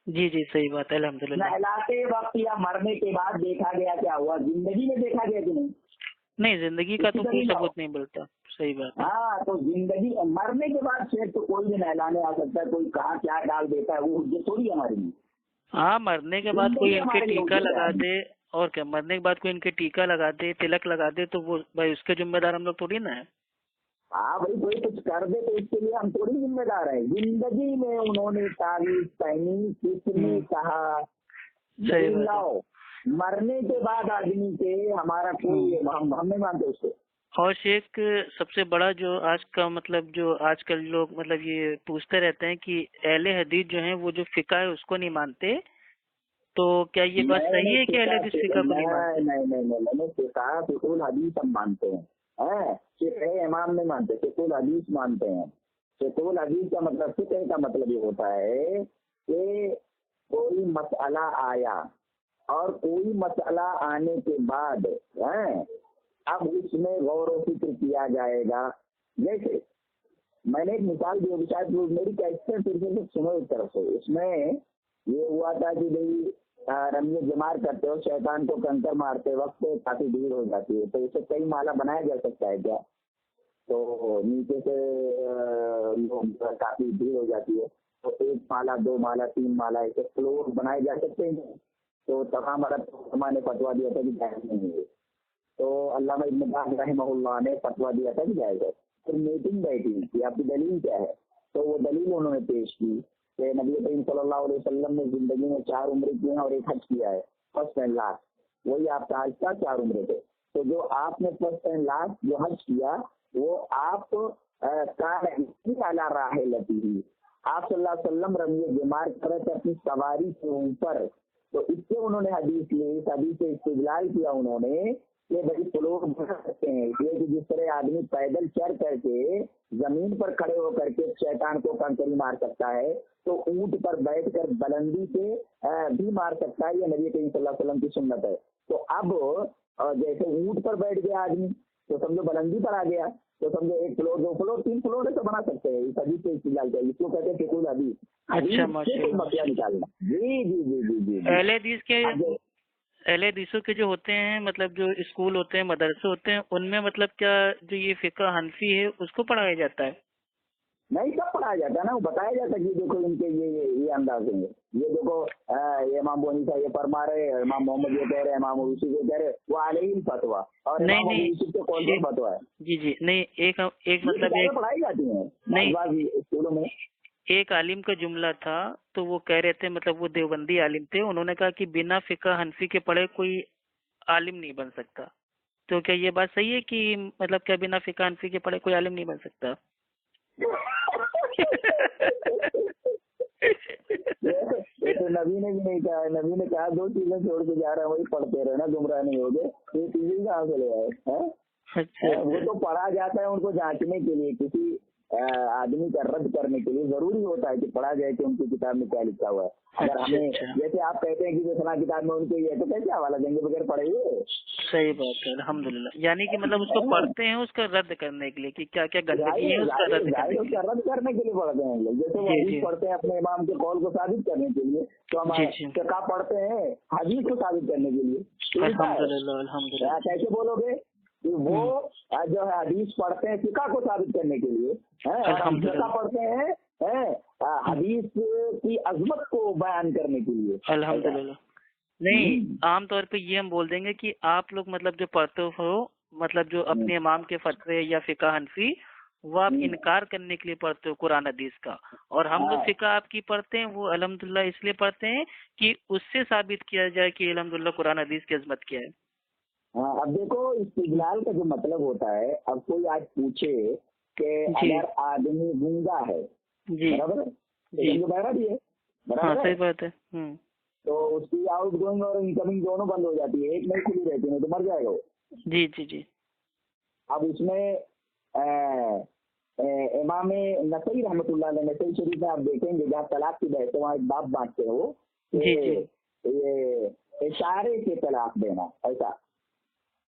جی جی صحیح بات ہے، الحمد للہ۔ نہلاتے وقت یا مرنے کے بعد دیکھا گیا، کیا ہوا؟ زندگی میں دیکھا گیا کہ نہیں؟ نہیں، زندگی کا تو کوئی ثبوت نہیں ملتا، صحیح بات ہے۔ ہاں، تو زندگی مرنے کے بعد پھر تو کوئی بھی نہلانے آ سکتا ہے، کوئی کہاں کیا ڈال دیتا ہے، وہ حجت تھوڑی ہماری نہیں۔ ہاں، مرنے کے بعد کوئی ان کے ٹیکا لگا دے، اور کیا، مرنے کے بعد کوئی ان کے ٹیکا لگا دے، تلک لگا دے، تو وہ بھائی اس کے ذمہ دار ہم لوگ تھوڑی نا ہے۔ ہاں بھائی، کوئی کچھ کر دے تو اس کے لیے ہم تھوڑی ذمہ دار ہیں۔ زندگی میں انہوں نے تعویذ پہنی، کس نے کہا؟ لاؤ۔ مرنے کے بعد آدمی کے ہمارا کوئی ہم نہیں مانتے اس کو۔ اور شیخ سب سے بڑا جو آج کا مطلب جو آج کل لوگ مطلب یہ پوچھتے رہتے ہیں کہ اہل حدیث جو ہیں وہ جو فقہ ہے اس کو نہیں مانتے، تو کیا یہ بات صحیح ہے کہ اہل حدیث فقہ کو نہیں مانتے؟ نہیں، فقہ الحدیث ہم مانتے ہیں، فقہ امام نہیں مانتے، فقہ الحدیث مانتے ہیں۔ فقہ الحدیث کا مطلب، فقہ کا مطلب یہ ہوتا ہے کہ کوئی مسئلہ آیا اور کوئی مسئلہ آنے کے بعد اب اس میں غور و فکر کیا جائے گا۔ جیسے میں نے ایک مثال دی، شاید میری کیسٹ پھر سے سنو ایک طرف سے، اس میں یہ ہوا تھا کہ بھائی رمی جمار کرتے ہو، شیطان کو کنکر مارتے وقت کافی بھیڑ ہو جاتی ہے، تو اسے کئی مالا بنایا جا سکتا ہے کیا؟ تو نیچے سے لوگ کافی بھیڑ ہو جاتی ہے، تو 1 مالا 2 مالا 3 مالا ایسے فلور بنائے جا سکتے ہیں؟ تو تمام علماء نے فتویٰ دیا تھا کہ جائز نہیں ہے۔ تو علامہ ابن باز رحمہ اللہ نے فتویٰ دیا تھا کہ جائز ہے۔ پھر میٹنگ بیٹھی کہ آپ کی دلیل کیا ہے، تو وہ دلیل انہوں نے پیش کی کہ نبی کریم صلی اللہ علیہ وسلم نے زندگی میں 4 عمرے کی ہیں اور 1 حج کیا ہے، فرسٹ اینڈ لاسٹ، وہی آپ کا حج کا 4 عمرے تھے۔ تو جو آپ نے فرسٹ اینڈ لاسٹ جو حج کیا وہ آپ راحلتہ، آپ صلی اللہ علیہ وسلم رمی جمار کر رہے تھے اپنی سواری کے اوپر، تو اس سے انہوں نے حدیث لی، اس حدیث سے استدلال کیا انہوں نے کہ بڑی فلور بنا سکتے ہیں، یہ کہ جس طرح آدمی پیدل چل کر کے زمین پر کھڑے ہو کر کے شیطان کو کنکری مار سکتا ہے، تو اونٹ پر بیٹھ کر بلندی سے بھی مار سکتا ہے، یہ نبی کریم صلی اللہ علیہ وسلم کی سنت ہے۔ تو اب جیسے اونٹ پر بیٹھ گیا آدمی तो समझो बुलंदी पर आ गया, तो समझो 1 फ्लोर 2 फ्लोर 3 फ्लोर है तो बना सकते हैं, इस हदीस से इस्तेदलाल किया, इसको कहते हैं फिकुल हदीस। अच्छा हदीस से कोई माशाल्लाह। मसला निकालना। जी जी जी जी जी जी। अहले हदीस के अब जो- अहले हदीसों के जो होते हैं, मतलब जो स्कूल होते हैं, मदरसे होते हैं, उनमें मतलब क्या जो ये फिक़ह हनफी है उसको पढ़ाया जाता है? नहीं, सब पढ़ाया जाता है ना, वो बताया जाता है कि देखो इनके ये अंदाज हैं, ये देखो ये इमाम अबू हनीफा ये फरमा रहे, इमाम मोहम्मद ये कह रहे, इमाम अबू यूसुफ ये कह रहे, वो अलैहि फतवा, और नहीं इमाम अबू नहीं, यूसुफ के कौन सा एक फतवा है। जी जी नहीं, एक एक ये मतलब किताबें एक पढ़ाई जाती हैं नहीं, बाज़ स्कूलों में। एक आलिम का जुमला था, तो वो कह रहे थे, मतलब वो देवबंदी आलिम थे, उन्होंने कहा कि बिना फिक़ह हनफी के पढ़े कोई आलिम नहीं बन सकता। तो क्या ये बात सही है कि मतलब क्या बिना फिक़ह हनफी के पढ़े कोई आलिम नहीं बन सकता? ये तो नबी ने भी नहीं कहा है, नबी ने कहा 2 चीजें छोड़ के जा रहे हैं वही पढ़ते रहे ना, गुमराह नहीं हो गए, ये चीजें कहाँ से ले आए हैं? अच्छा वो अच्छा तो पढ़ा जाता है उनको जांचने के लिए, किसी आदमी का रद्द करने के लिए जरूरी होता है कि पढ़ा जाए कि उनकी किताब में क्या लिखा हुआ है। अगर अच्छा हमें अच्छा, जैसे आप कहते हैं कि जो फला किताब में उनके ये है, तो कैसे हवाला देंगे बगैर पढ़े हुए? सही बात है, अल्हम्दुलिल्लाह। यानी कि मतलब उसको पढ़ते हैं उसका रद्द करने के लिए कि क्या क्या गंदगी है उसका जाहिर रद्द करने के उसका लिए। रद्द करने के लिए पढ़ते हैं लोग, जैसे वो जी हदीस जी पढ़ते हैं अपने इमाम के कौल को साबित करने के लिए, तो हम जी जी, फिक़ह पढ़ते हैं हदीस को साबित करने के लिए। तो उल्टा है, अल्हम्दुलिल्लाह अल्हम्दुलिल्लाह। कैसे बोलोगे कि वो जो है हदीस पढ़ते हैं फिक़ह को साबित करने के लिए है, और हम फिक़ह अल्हम्दुलिल्लाह पढ़ते हैं हदीस की अजमत को बयान करने के लिए। अल्हम्दुलिल्लाह। नहीं, आमतौर पे ये हम बोल देंगे कि आप लोग मतलब जो पढ़ते हो, मतलब जो अपने इमाम के फतवे या फिक़ह हनफी, वो आप इनकार करने के लिए पढ़ते हो कुरान हदीस का, और हम लोग हाँ फिक़ह आपकी पढ़ते हैं वो अल्हम्दुलिल्लाह इसलिए पढ़ते हैं कि उससे साबित किया जाए कि अल्हम्दुलिल्लाह कुरान हदीस की अजमत क्या है। हाँ, अब देखो इस्तिदलाल का जो मतलब होता है, अब कोई आज पूछे कि जी अगर आदमी गूंगा है, जी बराबर है, तो जी, समझो बहरा भी है, हाँ बराबर सही है, बात है। तो उसकी आउट गोइंग और इनकमिंग दोनों बंद हो जाती है, एक नहीं खुली रहती है, तो मर जाएगा वो। जी जी जी अब उसमें इमाम नसई रहमतुल्लाह अलैह नसई शरीफ में आप देखेंगे जहाँ तलाक की बहस है, वहाँ एक बाप बांटते हो जी जी। कि ये इशारे से तलाक देना, ऐसा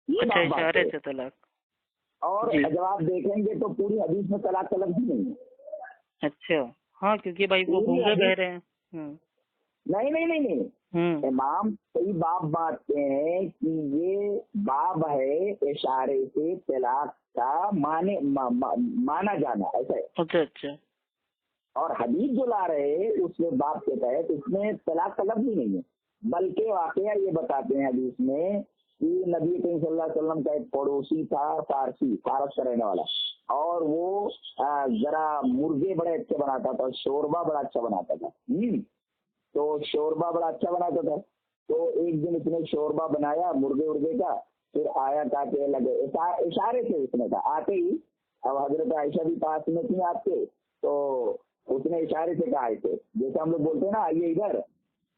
ये अच्छा, बाप बांटते इशारे हो। से तलाक। और जी, जब आप देखेंगे तो पूरी हदीस में तलाक का लफ्ज़ ही नहीं है, अच्छा, हाँ क्योंकि भाई वो पूरी गूंगे हदीस बह रहे हैं। नहीं नहीं नहीं नहीं, हम्म, इमाम कई बाप बांटते हैं कि ये बाब है इशारे से तलाक का माना जाना, ऐसा है। अच्छा अच्छा, और हदीस जो ला रहे हैं उसमें बाप के तहत उसमें तलाक का लफ्ज़ ही नहीं है, बल्कि वाकया ये बताते हैं हदीस में कि नबी करीम सल्लल्लाहु अलैहि वसल्लम का एक पड़ोसी था, फारस का रहने वाला, और वो जरा मुर्गे बड़े अच्छे बनाता था, शोरबा बड़ा अच्छा बनाता था। तो शोरबा बड़ा अच्छा बनाता था, तो एक दिन उसने शोरबा बनाया मुर्गे उर्गे का, फिर आया ताकि लगे इशारे से उसने कहा आते ही, अब हजरत आयशा भी पास में थी आपके, तो उसने इशारे से कहा ऐसे, जैसे हम लोग बोलते हैं ना आइए इधर,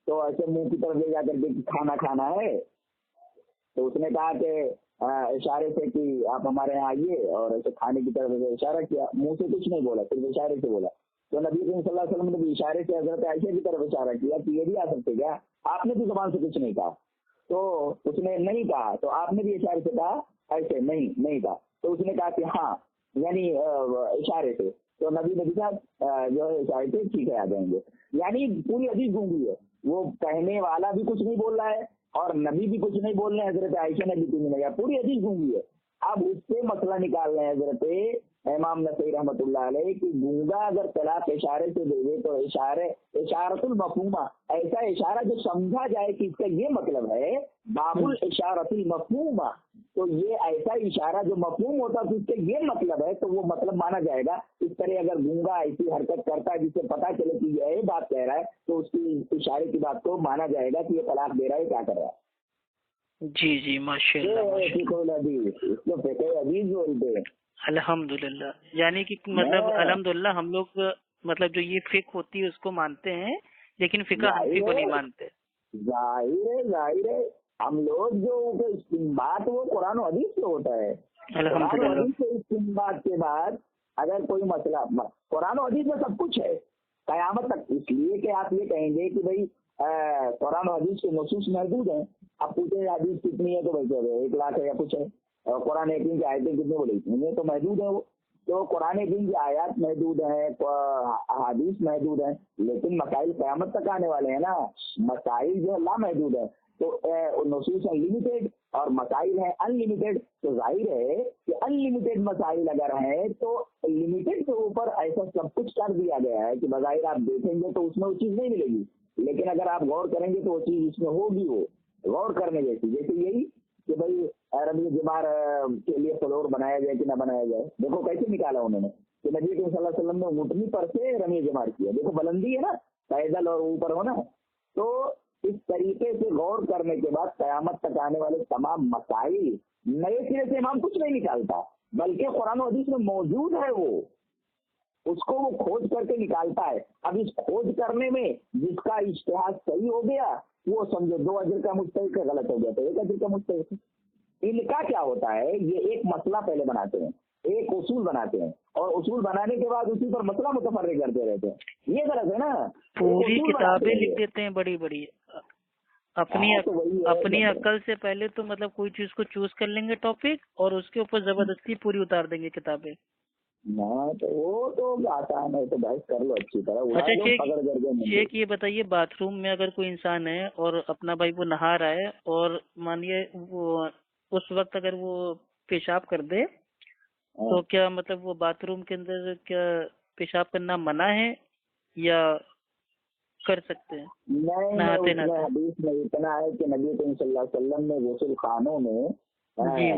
तो ऐसे मुंह की तरफ ले जाकर के खाना खाना है, तो उसने कहा कि इशारे से कि आप हमारे यहाँ आइए, और ऐसे खाने की तरफ से इशारा किया, मुंह से कुछ नहीं बोला, सिर्फ इशारे से बोला। तो नबी करीम सल्लल्लाहु अलैहि वसल्लम ने भी इशारे से हजरत आयशा की तरफ इशारा किया कि ये भी आ सकते क्या, आपने भी जुबान से कुछ नहीं कहा, तो उसने नहीं कहा, तो आपने भी इशारे से कहा ऐसे, नहीं कहा, तो उसने कहा कि हाँ, यानी इशारे से, तो नबी ने भी कहा जो है इशारे से ठीक है आ जाएंगे, यानी पूरी हदीस गूंगी है, वो कहने वाला भी कुछ नहीं बोल रहा है और नबी भी कुछ नहीं बोल रहे हैं, हजरत आयशा ने भी कुछ नहीं कहा, पूरी हदीस गूंगी है। अब उससे मसला निकाल रहे हैं हजरत इमाम नसई रहमतुल्लाह अलैह कि गूंगा अगर तलाक इशारे से दे दे तो इशारतुल मफहूमा, ऐसा इशारा जो समझा जाए कि इसका ये मतलब है, बाबुल इशारतुल मफहूमा, तो ये ऐसा इशारा जो मफहूम होता तो इसका ये मतलब है, तो वो मतलब माना जाएगा। इस तरह अगर गूंगा ऐसी हरकत करता है जिससे पता चले कि ये बात कह रहा है, तो उसकी इशारे की बात को माना जाएगा कि ये तलाक दे रहा है, क्या कर रहा है। जी जी, माशाल्लाह माशाल्लाह, इसको फिक़ह हदीस बोलते हैं। अल्हम्दुलिल्लाह। यानी कि मतलब अल्हम्दुलिल्लाह हम लोग मतलब जो ये फिक होती है उसको मानते हैं, लेकिन फिक़ह हनफी को नहीं मानते। जाहिर है हम लोग जो बात वो कुरान और हदीस से होता है, कुरान और अल्हम्दुलिल्लाह। हदीस से इस्तिंबात के बाद अगर कोई मसला, कुरान और हदीस में सब कुछ है कयामत तक, इसलिए कि आप ये कहेंगे कि भाई कुरान और हदीस के नसूस महदूद हैं, आप पूछे हदीस कितनी है तो भाई 1 लाख है या कुछ है, और कुरान हकीम की आयतें कितनी बड़ी, इन्हें तो महदूद है वो। तो कुरान हकीम की आयत महदूद हैं, हदीस महदूद हैं, लेकिन मसाइल क़यामत तक आने वाले हैं ना, मसाइल जो ला महदूद है। तो नसूस अनलिमिटेड और मसाइल हैं अनलिमिटेड, तो जाहिर है कि अनलिमिटेड मसाइल अगर हैं तो लिमिटेड के ऊपर ऐसा सब कुछ कर दिया गया है कि बज़ाहिर आप देखेंगे तो उसमें वो चीज़ नहीं मिलेगी, लेकिन अगर आप गौर करेंगे तो वो चीज़ उसमें होगी, वो गौर करने जैसी। जैसे यही कि भाई रबी जुबार के लिए फ्लोर बनाया जाए कि ना बनाया जाए, देखो कैसे निकाला उन्होंने कि नबी करीम सल्लल्लाहु अलैहि वसल्लम ने ऊँटनी पर से रमी जुबार किया, देखो बुलंदी है ना, पैदल और ऊपर होना। तो इस तरीके से गौर करने के बाद क़यामत तक आने वाले तमाम मसाइल नए सिरे से इमाम कुछ नहीं निकालता, बल्कि कुरान और हदीस में मौजूद है, वो उसको वो खोज करके निकालता है। अब इस खोज करने में जिसका इज्तिहाद सही हो गया वो समझो 2 अजर का मुस्तहिक है, गलत हो गया तो 1 अजर का मुस्तहिक है। इनका क्या होता है, ये एक मसला पहले बनाते हैं, एक उसूल बनाते हैं, और उसूल बनाने के बाद उसी पर मसला मुतफर्रिक करते रहते हैं, ये गलत है ना। पूरी किताबें लिख देते हैं बड़ी बड़ी, अपनी तो वही है, अपनी अक्ल से पहले तो मतलब कोई चीज को चूज कर लेंगे टॉपिक, और उसके ऊपर जबरदस्ती पूरी उतार देंगे किताबें। ना तो वो तो आसान है, तो बहस कर लो अच्छी तरह, उड़ा अच्छा लो पकड़ करके। शेख ये बताइए, बाथरूम में अगर कोई इंसान है और अपना भाई वो नहा रहा है, और मानिए वो उस वक्त अगर वो पेशाब कर दे, तो क्या मतलब वो बाथरूम के अंदर क्या पेशाब करना मना है या कर सकते हैं नहीं, नहाते उसमें नहाते? हदीस में इतना है कि नबी करीम सल्लल्लाहु अलैहि वसल्लम ने गुस्ल खानों में जी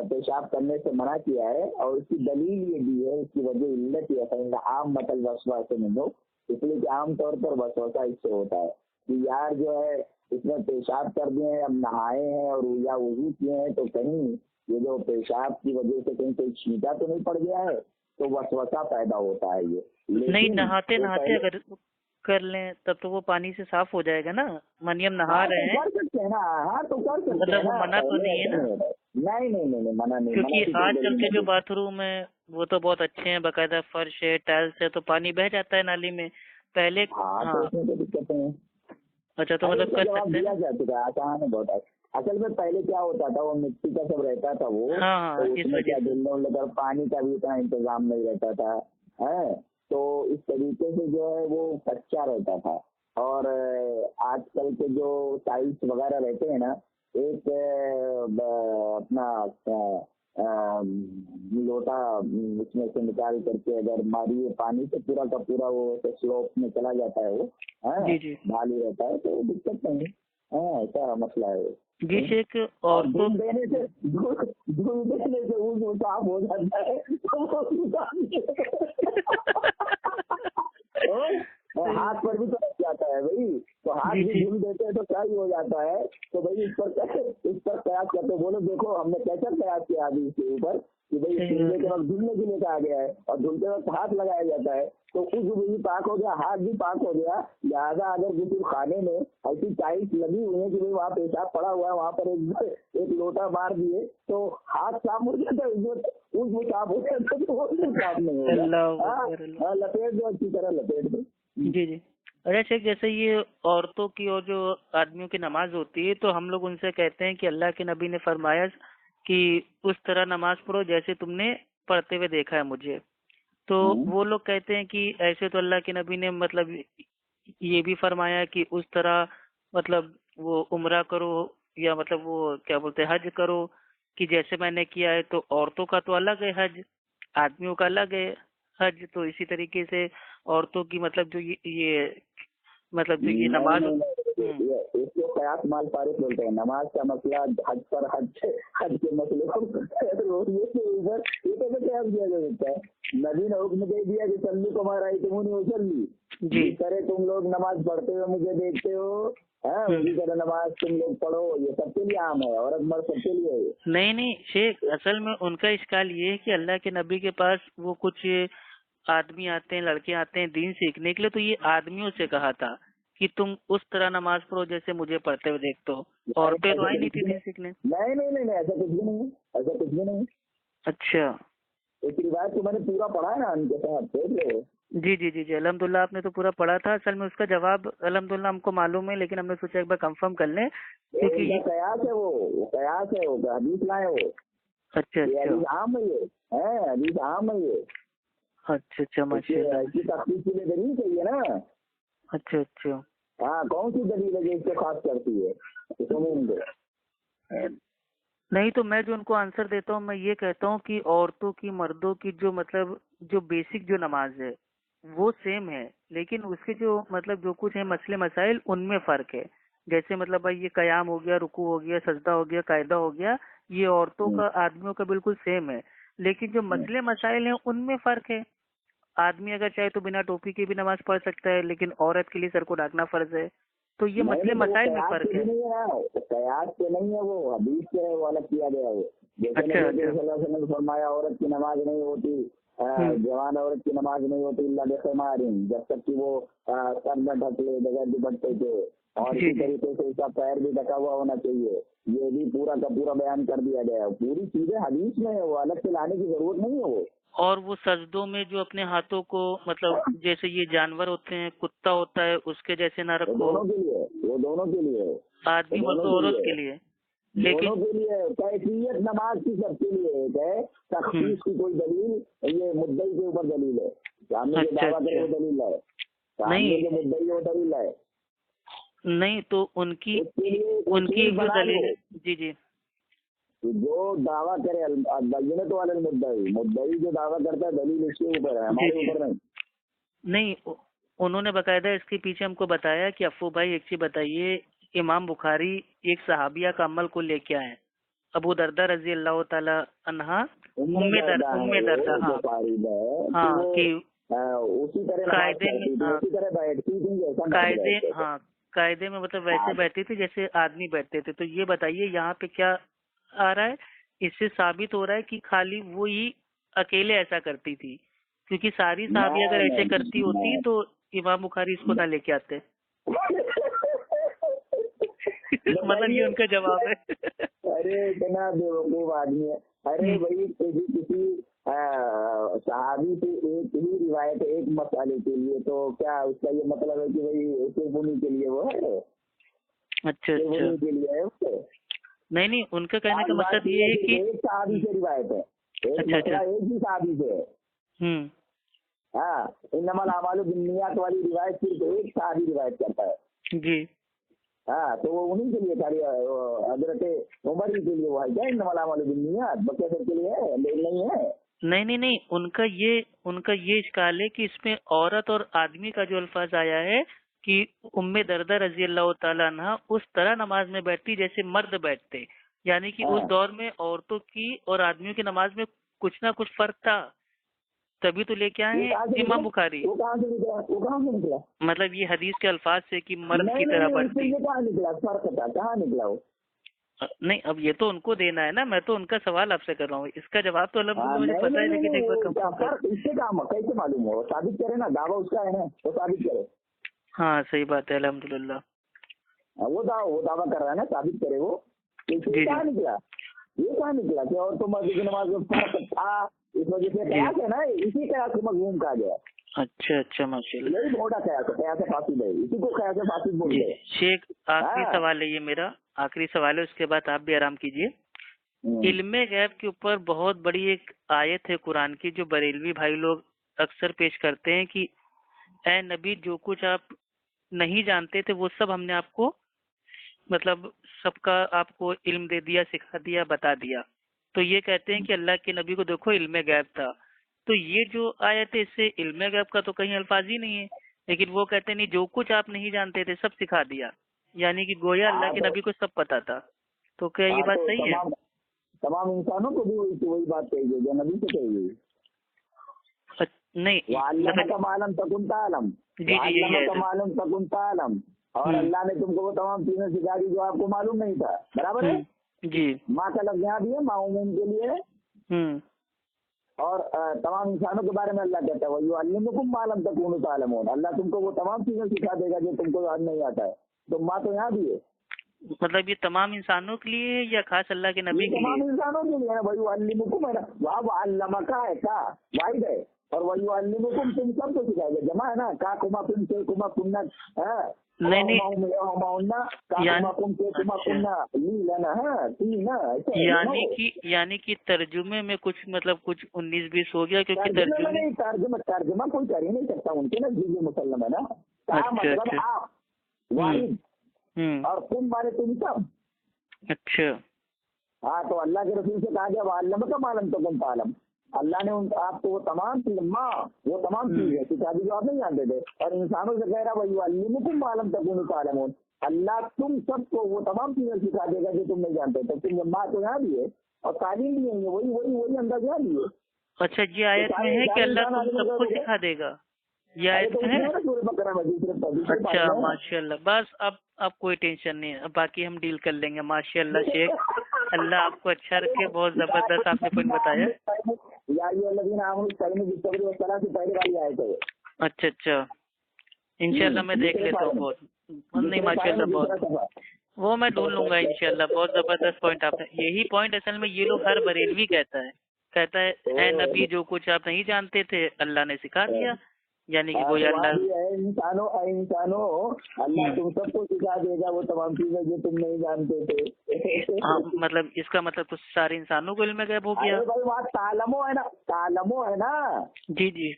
पेशाब करने से मना किया है, और उसकी दलील ये दी है, उसकी वजह इल्लत ये है आम मतल वसवा से नहीं हो, इसलिए कि आमतौर पर वसवसा इससे होता है कि यार जो है इसमें पेशाब कर दिए हैं, अब नहाए हैं और या वजू किए हैं, तो कहीं ये जो पेशाब की वजह से कहीं कोई छींटा तो नहीं पड़ गया है, तो वसवसा पैदा होता है ये। नहीं, नहाते तो नहाते अगर कर लें तब तो वो पानी से साफ हो जाएगा ना, मानिए हम नहा रहे हैं, कर सकते हैं ना, हाँ तो कर सकते हैं मतलब वो ना, मना तो नहीं है ना? नहीं नहीं नहीं नहीं, मना नहीं, क्योंकि मना की कोई आजकल दलील के जो नहीं। बाथरूम है वो तो बहुत अच्छे हैं, बकायदा फर्श है, टाइल्स है, तो पानी बह जाता है नाली में पहले। हाँ तो हाँ, उसमें कोई दिक्कत नहीं है। अच्छा, तो अरे मतलब इसका कर जवाब सकते हैं दिया ना? जा चुका है, आसान है बहुत है। असल में पहले क्या होता था, वो मिट्टी का सब रहता था वो, हाँ तो हाँ, इस उसमें वजह क्या से। धुलने उलने का पानी का भी इतना इंतजाम नहीं रहता था, है। तो इस तरीके से जो है वो कच्चा रहता था। और आजकल के जो टाइल्स वगैरह रहते हैं ना, एक अपना लोटा उसमें से निकाल करके अगर मारिए पानी से पूरा का पूरा वो स्लोप में चला जाता है वो, जी जी ढाली रहता है, तो दिक्कत नहीं। हाँ, ऐसा मसला है। जी शेख, और औरतों धूल देने से वो साफ हो जाता है और हाथ पर भी तो लग जाता है भाई, तो हाथ जी भी जी धुल देते हैं तो क्या ही हो जाता है। तो भाई इस पर प्रयास करते, बोलो देखो हमने कैसा प्रयास किया अभी इसके ऊपर कि भाई सही धुलने बात के है। वक्त धुलने के लिए कहा गया है, और धुलते वक्त हाथ लगाया जाता है, तो उस भी पाक हो गया, हाथ भी पाक हो गया। लिहाजा अगर किसी खाने में ऐसी टाइल्स लगी हुई है कि भाई वहाँ पेशाब पड़ा हुआ है, वहाँ पर एक लोटा मार दिए तो हाथ साफ हो जाता है, उस साफ हो जाता है, तो वो साफ नहीं होगा। अल्लाह अकबर, अल्लाह। लपेट दो अच्छी तरह, लपेट दो। जी जी। अरे शेख, जैसे ये औरतों की और जो आदमियों की नमाज होती है, तो हम लोग उनसे कहते हैं कि अल्लाह के नबी ने फरमाया कि उस तरह नमाज पढ़ो जैसे तुमने पढ़ते हुए देखा है मुझे। तो वो लोग कहते हैं कि ऐसे तो अल्लाह के नबी ने मतलब ये भी फरमाया कि उस तरह मतलब वो उम्रा करो, या मतलब वो क्या बोलते हैं हज करो, कि जैसे मैंने किया है। तो औरतों का तो अलग है हज, आदमियों का अलग है हज। तो इसी तरीके से औरतों की मतलब जो ये मतलब जो ये नहीं नमाज। नहीं नहीं, इसको कयास माल फारिक बोलते हैं। नमाज का मसला हज पर हज के मसले को रोहिए के ऊपर ये तो कयास किया जा सकता है। नबी ने हुक्म दे दिया कि सल्ली को मारा तुमने उसल्ली, जी जिस तरह तुम लोग नमाज पढ़ते हुए मुझे देखते हो, है उसी तरह नमाज तुम लोग पढ़ो। ये सबके लिए आम है, औरत मर्द सबके लिए है। नहीं नहीं शेख, असल में उनका इश्काल ये है कि अल्लाह के नबी के पास वो कुछ आदमी आते हैं, लड़के आते हैं दीन सीखने के लिए, तो ये आदमियों से कहा था कि तुम उस तरह नमाज पढ़ो जैसे मुझे पढ़ते हुए देखते हो। औरतें तो आई नहीं थी दीन सीखने। नहीं नहीं नहीं नहीं, ऐसा कुछ भी नहीं है, ऐसा कुछ भी नहीं है। अच्छा, इस रिवायत को मैंने पूरा पढ़ा है ना उनके साथ, देख लो। जी जी जी जी, अल्हम्दुलिल्लाह आपने तो पूरा पढ़ा था। असल में उसका जवाब अल्हम्दुलिल्लाह हमको मालूम है, लेकिन हमने सोचा एक बार कंफर्म कर लें, क्योंकि उनका कयास है वो कयास है, वो हदीस लाए वो। اچھا یہ اچھا حدیث عام ہے، یہ ہے حدیث عام ہے یہ. اچھا اچھا ماشاء اللہ. اس کی تفصیل کے لیے دلیل چاہیے نا. اچھا اچھا. ہاں کون سی دلیل ہے جو اس کو خاص کرتی ہے؟ سنیں گے. نہیں تو میں جو ان کو آنسر دیتا ہوں میں یہ کہتا ہوں کہ عورتوں کی مردوں کی جو مطلب جو بیسک جو نماز ہے وہ سیم ہے، لیکن اس کے جو مطلب جو کچھ ہے مسئلے مسائل ان میں فرق ہے. جیسے مطلب بھائی یہ قیام ہو گیا، رکوع ہو گیا، سجدہ ہو گیا، قاعدہ ہو گیا، یہ عورتوں کا آدمیوں کا بالکل سیم ہے، لیکن جو مسئلے مسائل ہیں ان میں فرق ہے. آدمی اگر چاہے تو بنا ٹوپی کے بھی نماز پڑھ سکتا ہے، لیکن عورت کے لیے سر کو ڈھانکنا فرض ہے. تو یہ مسئلے مسائل میں فرق ہے. قیاس سے نہیں ہے، وہ حدیث سے ہے، وہ الگ کیا گیا ہے. جیسے نبی صلی اللہ علیہ وسلم نے فرمایا عورت کی نماز نہیں ہوتی، جوان عورت کی نماز نہیں ہوتی اللہ بخمار، جب تک کہ وہ سر نہ ڈھک لے بغیر دوپٹے کے، اور اسی طریقے سے اس کا پیر بھی ڈھکا ہوا ہونا چاہیے. یہ بھی پورا کا پورا بیان کر دیا گیا ہے. پوری چیزیں حدیث میں ہے، وہ الگ سے لانے کی ضرورت نہیں ہے. وہ اور وہ سجدوں میں جو اپنے ہاتھوں کو مطلب جیسے یہ جانور ہوتے ہیں، کتا ہوتا ہے، اس کے جیسے نہ رکھو. دونوں کے لیے، وہ دونوں کے لیے، آدمی مرد عورت کے لیے، دونوں کے لیے. کیفیت نماز کی سب کے لیے ایک ہے. تخصیص کی کوئی دلیل یہ مدعی کے اوپر دلیل ہے. سامنے جو دعویٰ کرے وہ دلیل ہے، سامنے جو مدعی وہ دلیل ہے. نہیں تو ان کی جو دلیل ہے. جی جی. جو دعویٰ کرے بینۃ علی المدعی، مدعی جو دعویٰ کرتا ہے دلیل اس کے اوپر ہے، ہمارے اوپر نہیں. انہوں نے باقاعدہ اس کے پیچھے ہم کو بتایا کہ افو بھائی ایک چیز بتائیے، امام بخاری ایک صحابیہ کا عمل کو لے کے آئے، ابو دردہ رضی اللہ تعالی عنہا، ام دردہ، ہاں کہ اسی طرح قاعدے میں مطلب ویسے بیٹھتی تھی جیسے آدمی بیٹھتے تھے. تو یہ بتائیے یہاں پہ کیا آ رہا ہے؟ اس سے ثابت ہو رہا ہے کہ خالی وہی اکیلے ایسا کرتی تھی، کیونکہ ساری صحابی اگر ایسے کرتی ہوتی تو امام بخاری اس کو نہ لے کے آتے. مطلب یہ ان کا جواب ہے. ارے اتنا بیوقوف آدمی ہے. ارے بھائی کسی صحابی سے ایک ہی روایت ایک مسئلے کے لیے، تو کیا اس کا یہ مطلب ہے کہ بھائی صرف کے لیے وہ ہے؟ اچھا کے لیے ہے اس سے؟ نہیں ان کا کہنے کا مقصد یہ ہے کہ ایک صحابی سے روایت ہے، ایک ہی صحابی سے ہے. ہاں انما الاعمال بالنیات والی روایت صرف ایک صحابی روایت کرتا ہے. جی ہاں تو وہ انہیں کے لیے خالی حضرت عمر ہی کے لیے وہ ہے کیا انما الاعمال بالنیات؟ بچے سب کے لیے ہے، نہیں ہے. نہیں ان کا یہ اشکال ہے کہ اس میں عورت اور آدمی کا جو الفاظ آیا ہے کہ ام دردہ رضی اللہ تعالیٰ عنہ اس طرح نماز میں بیٹھتی جیسے مرد بیٹھتے، یعنی کہ اس دور میں عورتوں کی اور آدمیوں کی نماز میں کچھ نہ کچھ فرق تھا، تبھی تو لے کے آئے ہیں امام بخاری. وہ کہاں سے نکلا؟ مطلب یہ حدیث کے الفاظ سے کہ مرد کی طرح بیٹھتی. کہاں نکلا فرق تھا؟ کہاں نکلا وہ؟ نہیں اب یہ تو ان کو دینا ہے نا، میں تو ان کا سوال آپ سے کر رہا ہوں، اس کا جواب تو الحمدللہ مجھے پتا ہے، لیکن ایک بار اس سے کام کیسے معلوم ہو؟ ثابت کرے نا، دعویٰ اس کا ہے نا، وہ ثابت کرے. ہاں صحیح بات ہے الحمدللہ. وہ دعویٰ کر رہا ہے نا، ثابت کرے وہ. کہاں نکلا یہ کہاں نکلا کہ اور تو مسجد کی نماز میں فرق تھا، اس وجہ سے قیاس ہے نا، اسی قیاس کو مضمون کہا گیا. اچھا ماشاء اللہ. یہی موٹا قیاس فاسد ہے، اسی کو قیاس فاسد بولتے ہیں. شیخ آخری سوال ہے، یہ میرا آخری سوال ہے، اس کے بعد آپ بھی آرام کیجیے. علم غیب کے اوپر بہت بڑی ایک آیت ہے قرآن کی جو بریلوی بھائی لوگ اکثر پیش کرتے ہیں کہ اے نبی جو کچھ آپ نہیں جانتے تھے وہ سب ہم نے آپ کو مطلب سب کا آپ کو علم دے دیا، سکھا دیا، بتا دیا. تو یہ کہتے ہیں کہ اللہ کے نبی کو دیکھو علم غیب تھا. تو یہ جو آیت ہے اس سے علم غیب کا تو کہیں الفاظ ہی نہیں ہے، لیکن وہ کہتے ہیں نہیں جو کچھ آپ نہیں جانتے تھے سب سکھا دیا، یعنی کہ گویا اللہ کے نبی کو سب پتا تھا. تو کیا یہ بات صحیح ہے؟ تمام انسانوں کو بھی وہی بات کہی گئی جو نبی سے کہی گئی. نہیں معلوم تکن تعلم، معلوم تکن تعلم، اور اللہ نے تم کو وہ تمام چیزیں سکھا دی جو آپ کو معلوم نہیں تھا. برابر ہے جی. ماں کا لفظ یہاں بھی ہے، ماں عموم کے لیے. اور تمام انسانوں کے بارے میں اللہ کہتا ہے وَيُعَلِّمُكُم مَّا لَمْ تَكُونُوا تَعْلَمُونَ، اللہ تم کو وہ تمام چیزیں سکھا دے گا جو تم کو یاد نہیں آتا ہے. تو ماں تو یہاں بھی ہے. مطلب یہ تمام انسانوں کے لیے یا خاص اللہ کے نبی کے لیے؟ تمام انسانوں کے لیے ہے. وَيُعَلِّمُكُم ہے نا، وَعَلَّمَكَ ہے کا واحد ہے، और वयुअल्लिमुकुम तुम सबको सिखाएगा, जमा है ना, का कुमा कुम के कुमा कुन्ना, नहीं यानी कि तर्जुमे में कुछ मतलब कुछ 19-20 हो गया, क्योंकि तर्जुमा कोई कर ही नहीं सकता, उनके ना जीव मुसल्लम है ना। का मतलब आप वाहिद और तुम माने तुम सब। अच्छा हाँ, तो अल्लाह के रसूल से कहा गया वाल्लम का मालम तो तुम पालम, अल्लाह ने आपको वो तमाम चीज वो तमाम चीज है सिखा दी जो आप नहीं जानते थे। और इंसानों से कह रहा वही अल्लिमुकुम मालम तकुनु तालमून, अल्लाह तुम सबको वो तमाम चीजें सिखा देगा जो तुम नहीं जानते। तो तुम माँ तो यहाँ भी है और तालीम भी है, वही वही वही अंदाज यहाँ भी है। अच्छा, ये आयत में है कि अल्लाह तुम सबको सिखा देगा, ये आयत है? अच्छा माशाल्लाह, बस अब कोई टेंशन नहीं है, बाकी हम डील कर लेंगे। माशाल्लाह शेख, अल्लाह आपको अच्छा रखे, बहुत जबरदस्त आपने पॉइंट बताया। अच्छा इंशाल्लाह मैं देख लेता हूँ, बहुत नहीं माशाल्लाह बहुत, वो मैं ढूंढ लूंगा इंशाल्लाह। बहुत जबरदस्त पॉइंट आपने, यही पॉइंट असल में ये लोग हर बरेलवी कहता है ऐ नबी जो कुछ आप नहीं जानते थे अल्लाह ने सिखा दिया, यानी कि वो इंसानों अल्लाह तुम सबको सिखा देगा वो तमाम चीजें जो तुम नहीं जानते थे। हाँ, मतलब इसका मतलब तो सारे इंसानों को इल्म गैब हो गया। भाई वहाँ तालमो है ना। जी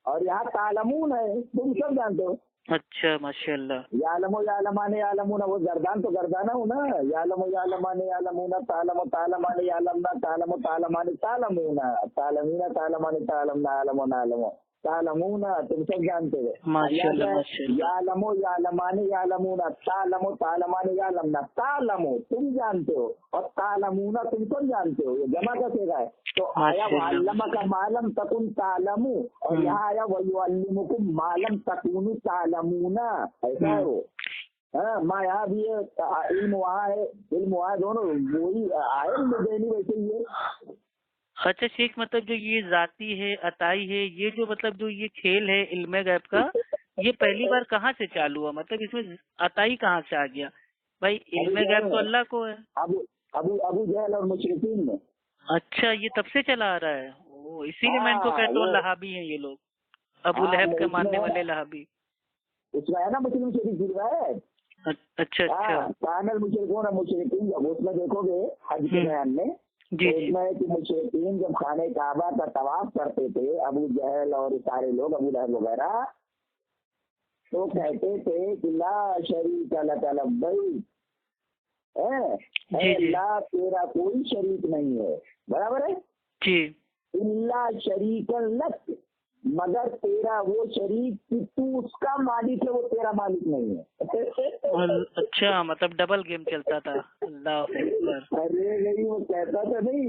और यहाँ तालमून है, तुम सब जानते हो। अच्छा माशाल्लाह। यालमो यालमाने यालमूना, वो गर्दान तो गर्दाना हूँ ना। यालमो यालमाने यालमूना, तालमो तालमाने यालमना, तालमो तालमाने तालमूना, तालमीना तालमाने तालमना, आलमो नालमो तालमूना, तुम सब जानते हो। माशाल्लाह यालमो यालमाने यालमूना, तालमो तालमाने यालमना, तालमो तुम जानते हो और तालमूना तुम सब जानते हो, ये जमा कैसे है? तो आया वाल्लमा का मालम तकुन तालमू, और यहाँ आया वयुअल्लिमुकुम मालम तकुनु तालमूना, ऐसा है वो। माँ यहाँ भी है, इल्म वहाँ है, इल्म वहाँ, दोनों वही आए मुझे वैसे ही है। अच्छा शेख, मतलब जो ये जाती है अताई है, ये जो मतलब जो ये खेल है इल्म गैब का, ये पहली बार कहाँ से चालू हुआ? मतलब इसमें अताई कहाँ से आ गया? भाई इल्म गैब तो अल्लाह को है। अबू जहल और मुशरिकीन में। अच्छा, ये तब से चला आ रहा है, इसीलिए मैं इनको कहता हूँ लहाबी हैं ये लोग, अबू लहब के मानने वाले लहाबी। उसमें है ना मुस्लिम शरीफ गिरवाए। अच्छा कानल मुशरिकीन, उसमें देखोगे हज के बयान में इसमें कि मुशरिकीन जब खाने काबा का तवाफ करते थे, अबू जहल और सारे लोग, अबू लहब वगैरह, तो कहते थे कि ला शरीक लक लब्बैक, अल्लाह तेरा कोई शरीक नहीं है, बराबर है जी, इल्ला शरीकन लक, मगर तेरा वो शरीक कि तू उसका मालिक है, वो तेरा मालिक नहीं है। अच्छा, मतलब डबल गेम चलता था। अल्लाह अरे नहीं, वो कहता था नहीं,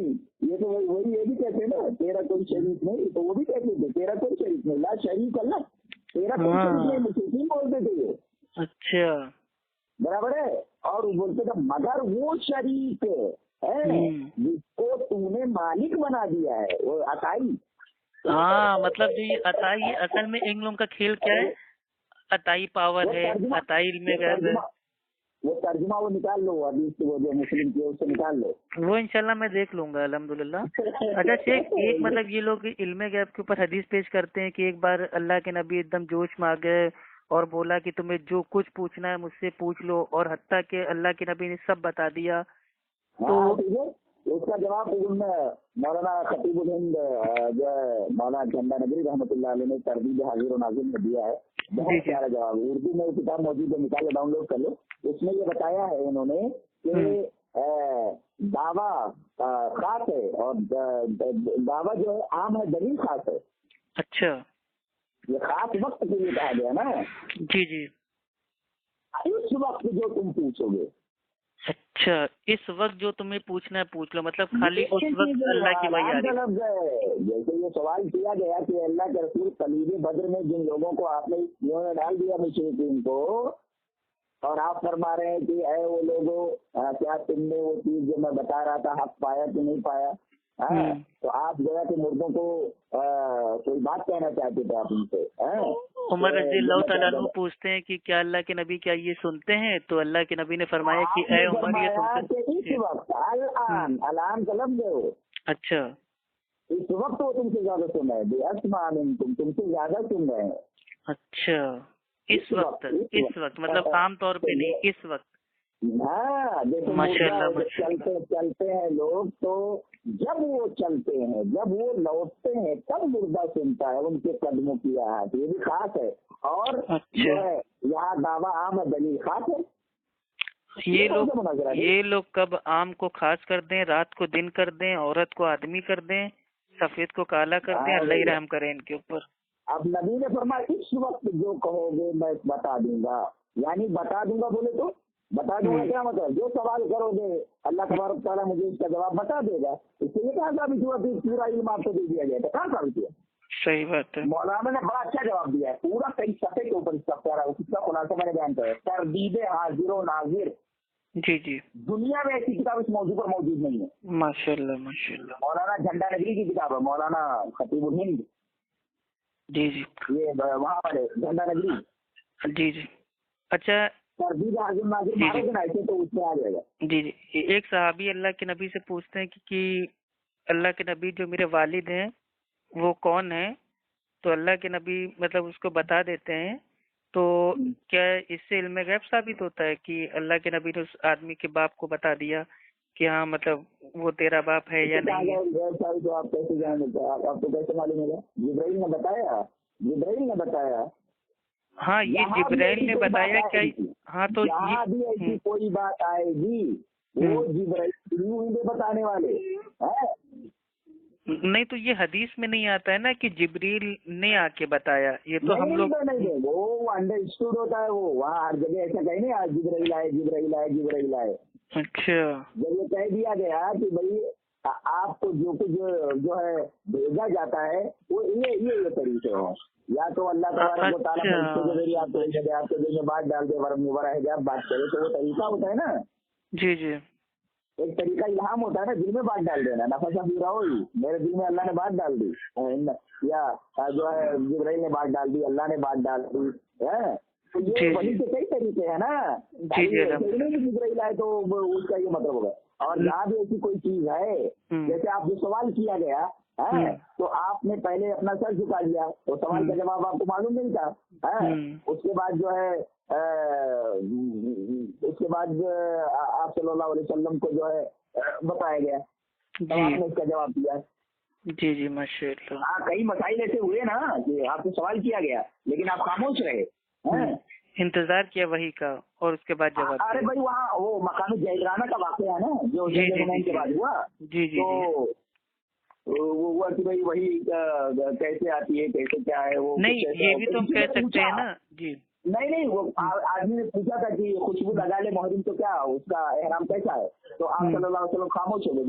ये तो वही ये भी कहते ना, तेरा कोई शरीक नहीं, तो वो भी कहते थे तेरा कोई शरीक नहीं, ला शरीक अल्लाह, तेरा कोई शरीक नहीं, मुशरिकीन बोलते थे ये। अच्छा, बराबर है। और बोलते थे मगर वो शरीक है जिसको तूने मालिक बना दिया है, वो अताई। हाँ, मतलब जो ये अताई असल में इन लोगों का खेल क्या है? अताई पावर है, अताई इल्म गैब है। वो तर्जुमा वो निकाल लो, अभी वो जो मुस्लिम की उससे निकाल लो, वो इंशाल्लाह मैं देख लूंगा अल्हम्दुलिल्लाह। अच्छा शेख, एक मतलब ये लोग इल्म गैब के ऊपर हदीस पेश करते हैं कि एक बार अल्लाह के नबी एकदम जोश में आ गए और बोला कि तुम्हें जो कुछ पूछना है मुझसे पूछ लो, और हत्ता के अल्लाह के नबी ने सब बता दिया। तो उसका जवाब मौलाना खतीबुल हिंद जो है मौलाना चंदा नगरी रहमतुल्लाह अलैह ने तरदीद हाजिर और नाज़िर में दिया है, बहुत प्यारा जवाब। उर्दू में किताब मौजूद है, निकालो डाउनलोड कर लो। उसमें ये बताया है उन्होंने कि दावा खास है और दावा जो है आम है, दलील खास है। अच्छा, ये खास वक्त के लिए कहा गया ना। जी, इस वक्त जो तुम पूछोगे। अच्छा, इस वक्त जो तुम्हें पूछना है पूछ लो, मतलब खाली उस वक्त अल्लाह की वही आ रही है। जैसे ये सवाल किया गया कि अल्लाह के रसूल कलीब बद्र में जिन लोगों को आपने इन्होंने डाल दिया मुशरिकीन को, और आप फरमा रहे हैं कि ऐ वो लोगों क्या तुमने वो चीज जो मैं बता रहा था हक पाया कि नहीं पाया? तो आप जो है कि मुर्दों को कोई बात कहना चाहते थे आप उनसे। उमर रज़ियल्लाहु तआला अन्हु पूछते हैं कि क्या अल्लाह के नबी क्या ये सुनते हैं? तो अल्लाह के नबी ने फरमाया कि ऐ उमर ये सुनते हैं। इस वक्त अलान का लफ्ज़ है। अच्छा, इस वक्त वो तुमसे ज्यादा सुन रहे हैं, बेअस्मा मिनकुम, तुमसे ज्यादा सुन रहे हैं। अच्छा, इस वक्त मतलब आम तौर पे नहीं, इस वक्त। हाँ, देखो माशाल्लाह, चलते हैं लोग, तो जब वो चलते हैं, जब वो लौटते हैं, तब मुर्दा सुनता है उनके कदमों की आहट। ये भी खास है। और जो है यहाँ दावा आम है, दलील खास है। ये लोग कब आम को खास कर दें, रात को दिन कर दें, औरत को आदमी कर दें, सफेद को काला कर दें, अल्लाह ही रहम करे इनके ऊपर। अब नबी ने फरमाया इस वक्त जो कहोगे मैं बता दूंगा, यानी बता दूंगा बोले तो बता दूंगा क्या मतलब, जो सवाल करोगे अल्लाह तबारक तआला मुझे इसका जवाब बता देगा। इससे ये कहा साबित हुआ कि पूरा इल्म आपको दे दिया गया था, कहाँ साबित हुआ? सही बात है। मौलाना ने बड़ा अच्छा जवाब दिया है, पूरा कई सफ़े के ऊपर इसका प्यारा, उसका खुलासा मैंने बयान किया है। तरदीद हाजिर व नाजिर, जी जी, दुनिया में ऐसी किताब इस मौजू पर मौजूद नहीं है। माशाल्लाह माशाल्लाह। मौलाना झंडा नगरी की किताब है, मौलाना खतीबुल हिंद, जी जी, ये वहाँ वाले झंडा नगरी। जी जी। अच्छा, तरदीद हाजिर नाजिर मारोगे ना ऐसे तो उसमें आ जाएगा। जी जी। एक सहाबी अल्लाह के नबी से पूछते हैं कि अल्लाह के नबी जो मेरे वालिद हैं वो कौन है? तो अल्लाह के नबी मतलब उसको बता देते हैं। तो क्या इससे इल्म गैब साबित होता है कि अल्लाह के नबी ने उस आदमी के बाप को बता दिया कि हाँ मतलब वो तेरा बाप है या नहीं है? तो आप कैसे जानेंगे? आपको कैसे मालूम होगा? जिब्राइल ने बताया, जिब्राइल ने बताया। हाँ, ये जिब्राइल ने बताया क्या? हाँ, तो यहाँ भी ऐसी कोई बात आएगी, वो जिब्राइल बताने वाले हैं। नहीं, तो ये हदीस में नहीं आता है ना कि जिब्रील ने आके बताया, ये तो हम लोग नहीं, वो अंडरस्टूड होता है। वो वहाँ हर जगह ऐसा कहीं नहीं जिब्राइल आए जिब्राइल आए जिब्राइल आए। अच्छा, जब ये कह दिया गया कि भाई आपको जो कुछ जो है भेजा जाता है वो ये तरीके हैं, या तो अल्लाह तबारक व तआला फरिश्ते के जरिए आपके दिल में बात डाल दे, बात करे, तो वो तरीका होता है ना। जी जी, एक तरीका इल्हाम होता है ना, दिल में बात डाल देना, नफसा भी रहो ही, मेरे दिल में अल्लाह ने बात डाल दी, या जो है जिब्राइल ने बात डाल दी, अल्लाह ने बात डाल दी है। तो ये वही के कई तरीके है ना। जिब्राइल आए तो उसका ये मतलब होगा। और यहाँ भी ऐसी कोई चीज है, जैसे आप जो सवाल किया गया है, तो आपने पहले अपना सर झुका लिया, तो सवाल का जवाब आपको मालूम नहीं था है। उसके बाद जो है उसके बाद आप सल्लल्लाहु अलैहि वसल्लम को जो है बताया गया, तो आपने इसका जवाब दिया। जी जी, माशाअल्लाह। हाँ, कई मसाइल ऐसे हुए ना कि आपसे सवाल किया गया लेकिन आप खामोश रहे, इंतजार किया वही का, और उसके बाद जवाब। अरे भाई, वहाँ वो मकामी जयराना का वाकया है ना, जो के बाद हुआ। जी जी, तो वो हुआ कि भाई वही कैसे आती है, कैसे क्या है वो। नहीं, ये भी तो हम कह सकते हैं ना जी। नहीं, वो आदमी ने पूछा था कि खुशबू लगा ले मोहरिम तो क्या उसका एहराम कैसा है, तो आप सल्लल्लाहु अलैहि वसल्लम खामोश हो गए,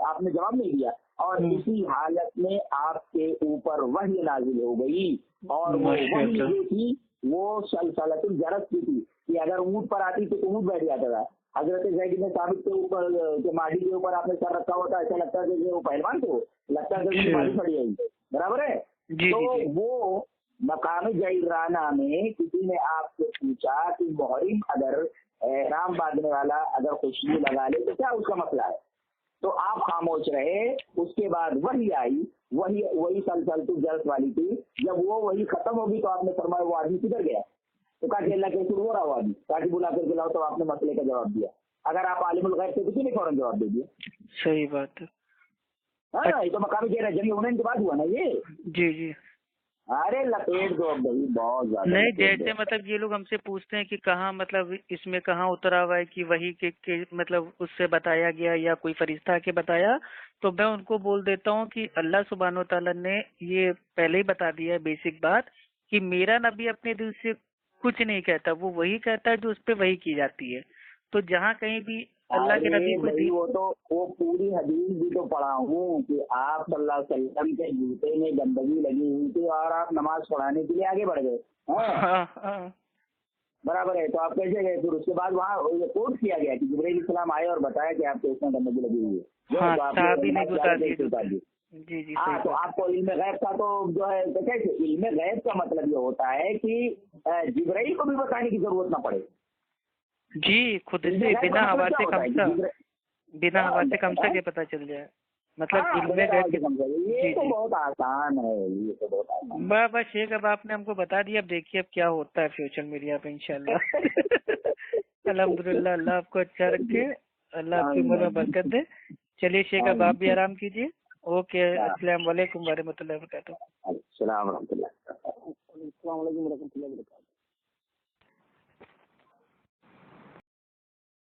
आपने जवाब नहीं दिया। और इसी हालत में आपके ऊपर वही नाजिल हो गई, और वो वही जो थी वो सलसलतुल जरस की थी कि अगर ऊँट पर आती तो ऊँट बैठ जाता था। हजरत ज़ैद बिन साबित के ऊपर के माडी के ऊपर आपने सर रखा होता, ऐसा लगता है जैसे वो पहलवान को लगता है कि माडी पड़ी है, बराबर है। तो वो मकामी जयराना में किसी ने आपसे पूछा कि मोहरिम अगर एहराम बांधने वाला अगर खुशबू लगा ले तो क्या उसका मसला है, तो आप खामोश रहे। उसके बाद वही आई, वही सलसलतुल जरस वाली थी। जब वो वही खत्म होगी तो आपने फरमाया वो आदमी किधर गया, तो कहा कि अल्लाह के रसूल हो रहा वो आदमी, ताकि बुला करके लाओ, तो आपने मसले का जवाब दिया। अगर आप आलिमुल गैब थे तो क्यों नहीं फौरन जवाब दे दिया? सही बात है। हाँ, ये तो मकामी जयराना जंग होने के बाद हुआ ना ये। जी जी, अरे लपेट दो अब भाई, बहुत ज्यादा। नहीं, जैसे मतलब ये लोग हमसे पूछते हैं कि कहाँ मतलब इसमें कहाँ उतरा हुआ है कि वही के मतलब उससे बताया गया या कोई फरिश्ता के बताया, तो मैं उनको बोल देता हूँ कि अल्लाह सुब्हानो तआला ने ये पहले ही बता दिया है बेसिक बात कि मेरा नबी अपने दिल से कुछ नहीं कहता, वो वही कहता है जो उस पर वही की जाती है। तो जहाँ कहीं भी अल्लाह के नबी को वो पूरी हदीस भी तो पढ़ा हूँ कि आप सल्लल्लाहु अलैहि वसल्लम के जूते में गंदगी लगी हुई थी और आप नमाज पढ़ाने के लिए आगे बढ़ गए। बराबर है, तो आप कैसे गए? फिर उसके बाद वहाँ रिपोर्ट किया गया कि जिब्राइल अलैहिस्सलाम आए और बताया कि आपके उसमें गंदगी लगी हुई है। जी जी, हाँ, तो आपको इल्म गैब का तो जो है कैसे, इल्म गैब का मतलब ये होता है कि जिब्राइल को भी बताने की जरूरत ना पड़े। जी, खुद से बिना हवा से कमसा के पता चल जाए। मतलब हाँ, इनमें सवाल गए। से समझा ये जी तो जी, बहुत आसान है, ये तो बहुत आसान बस शेख अब आपने हमको बता दिया, अब देखिए अब क्या होता है सोशल मीडिया पे इंशाल्लाह। अल्हम्दुलिल्लाह, अल्लाह आपको अच्छा रखे, अल्लाह आपकी उम्र में बरकत दे। चलिए शेख अब आप भी आराम कीजिए। ओके, अस्सलाम वालेकुम व रहमतुल्लाहि व बरकातहू। है। अस्सलाम वालेकुम।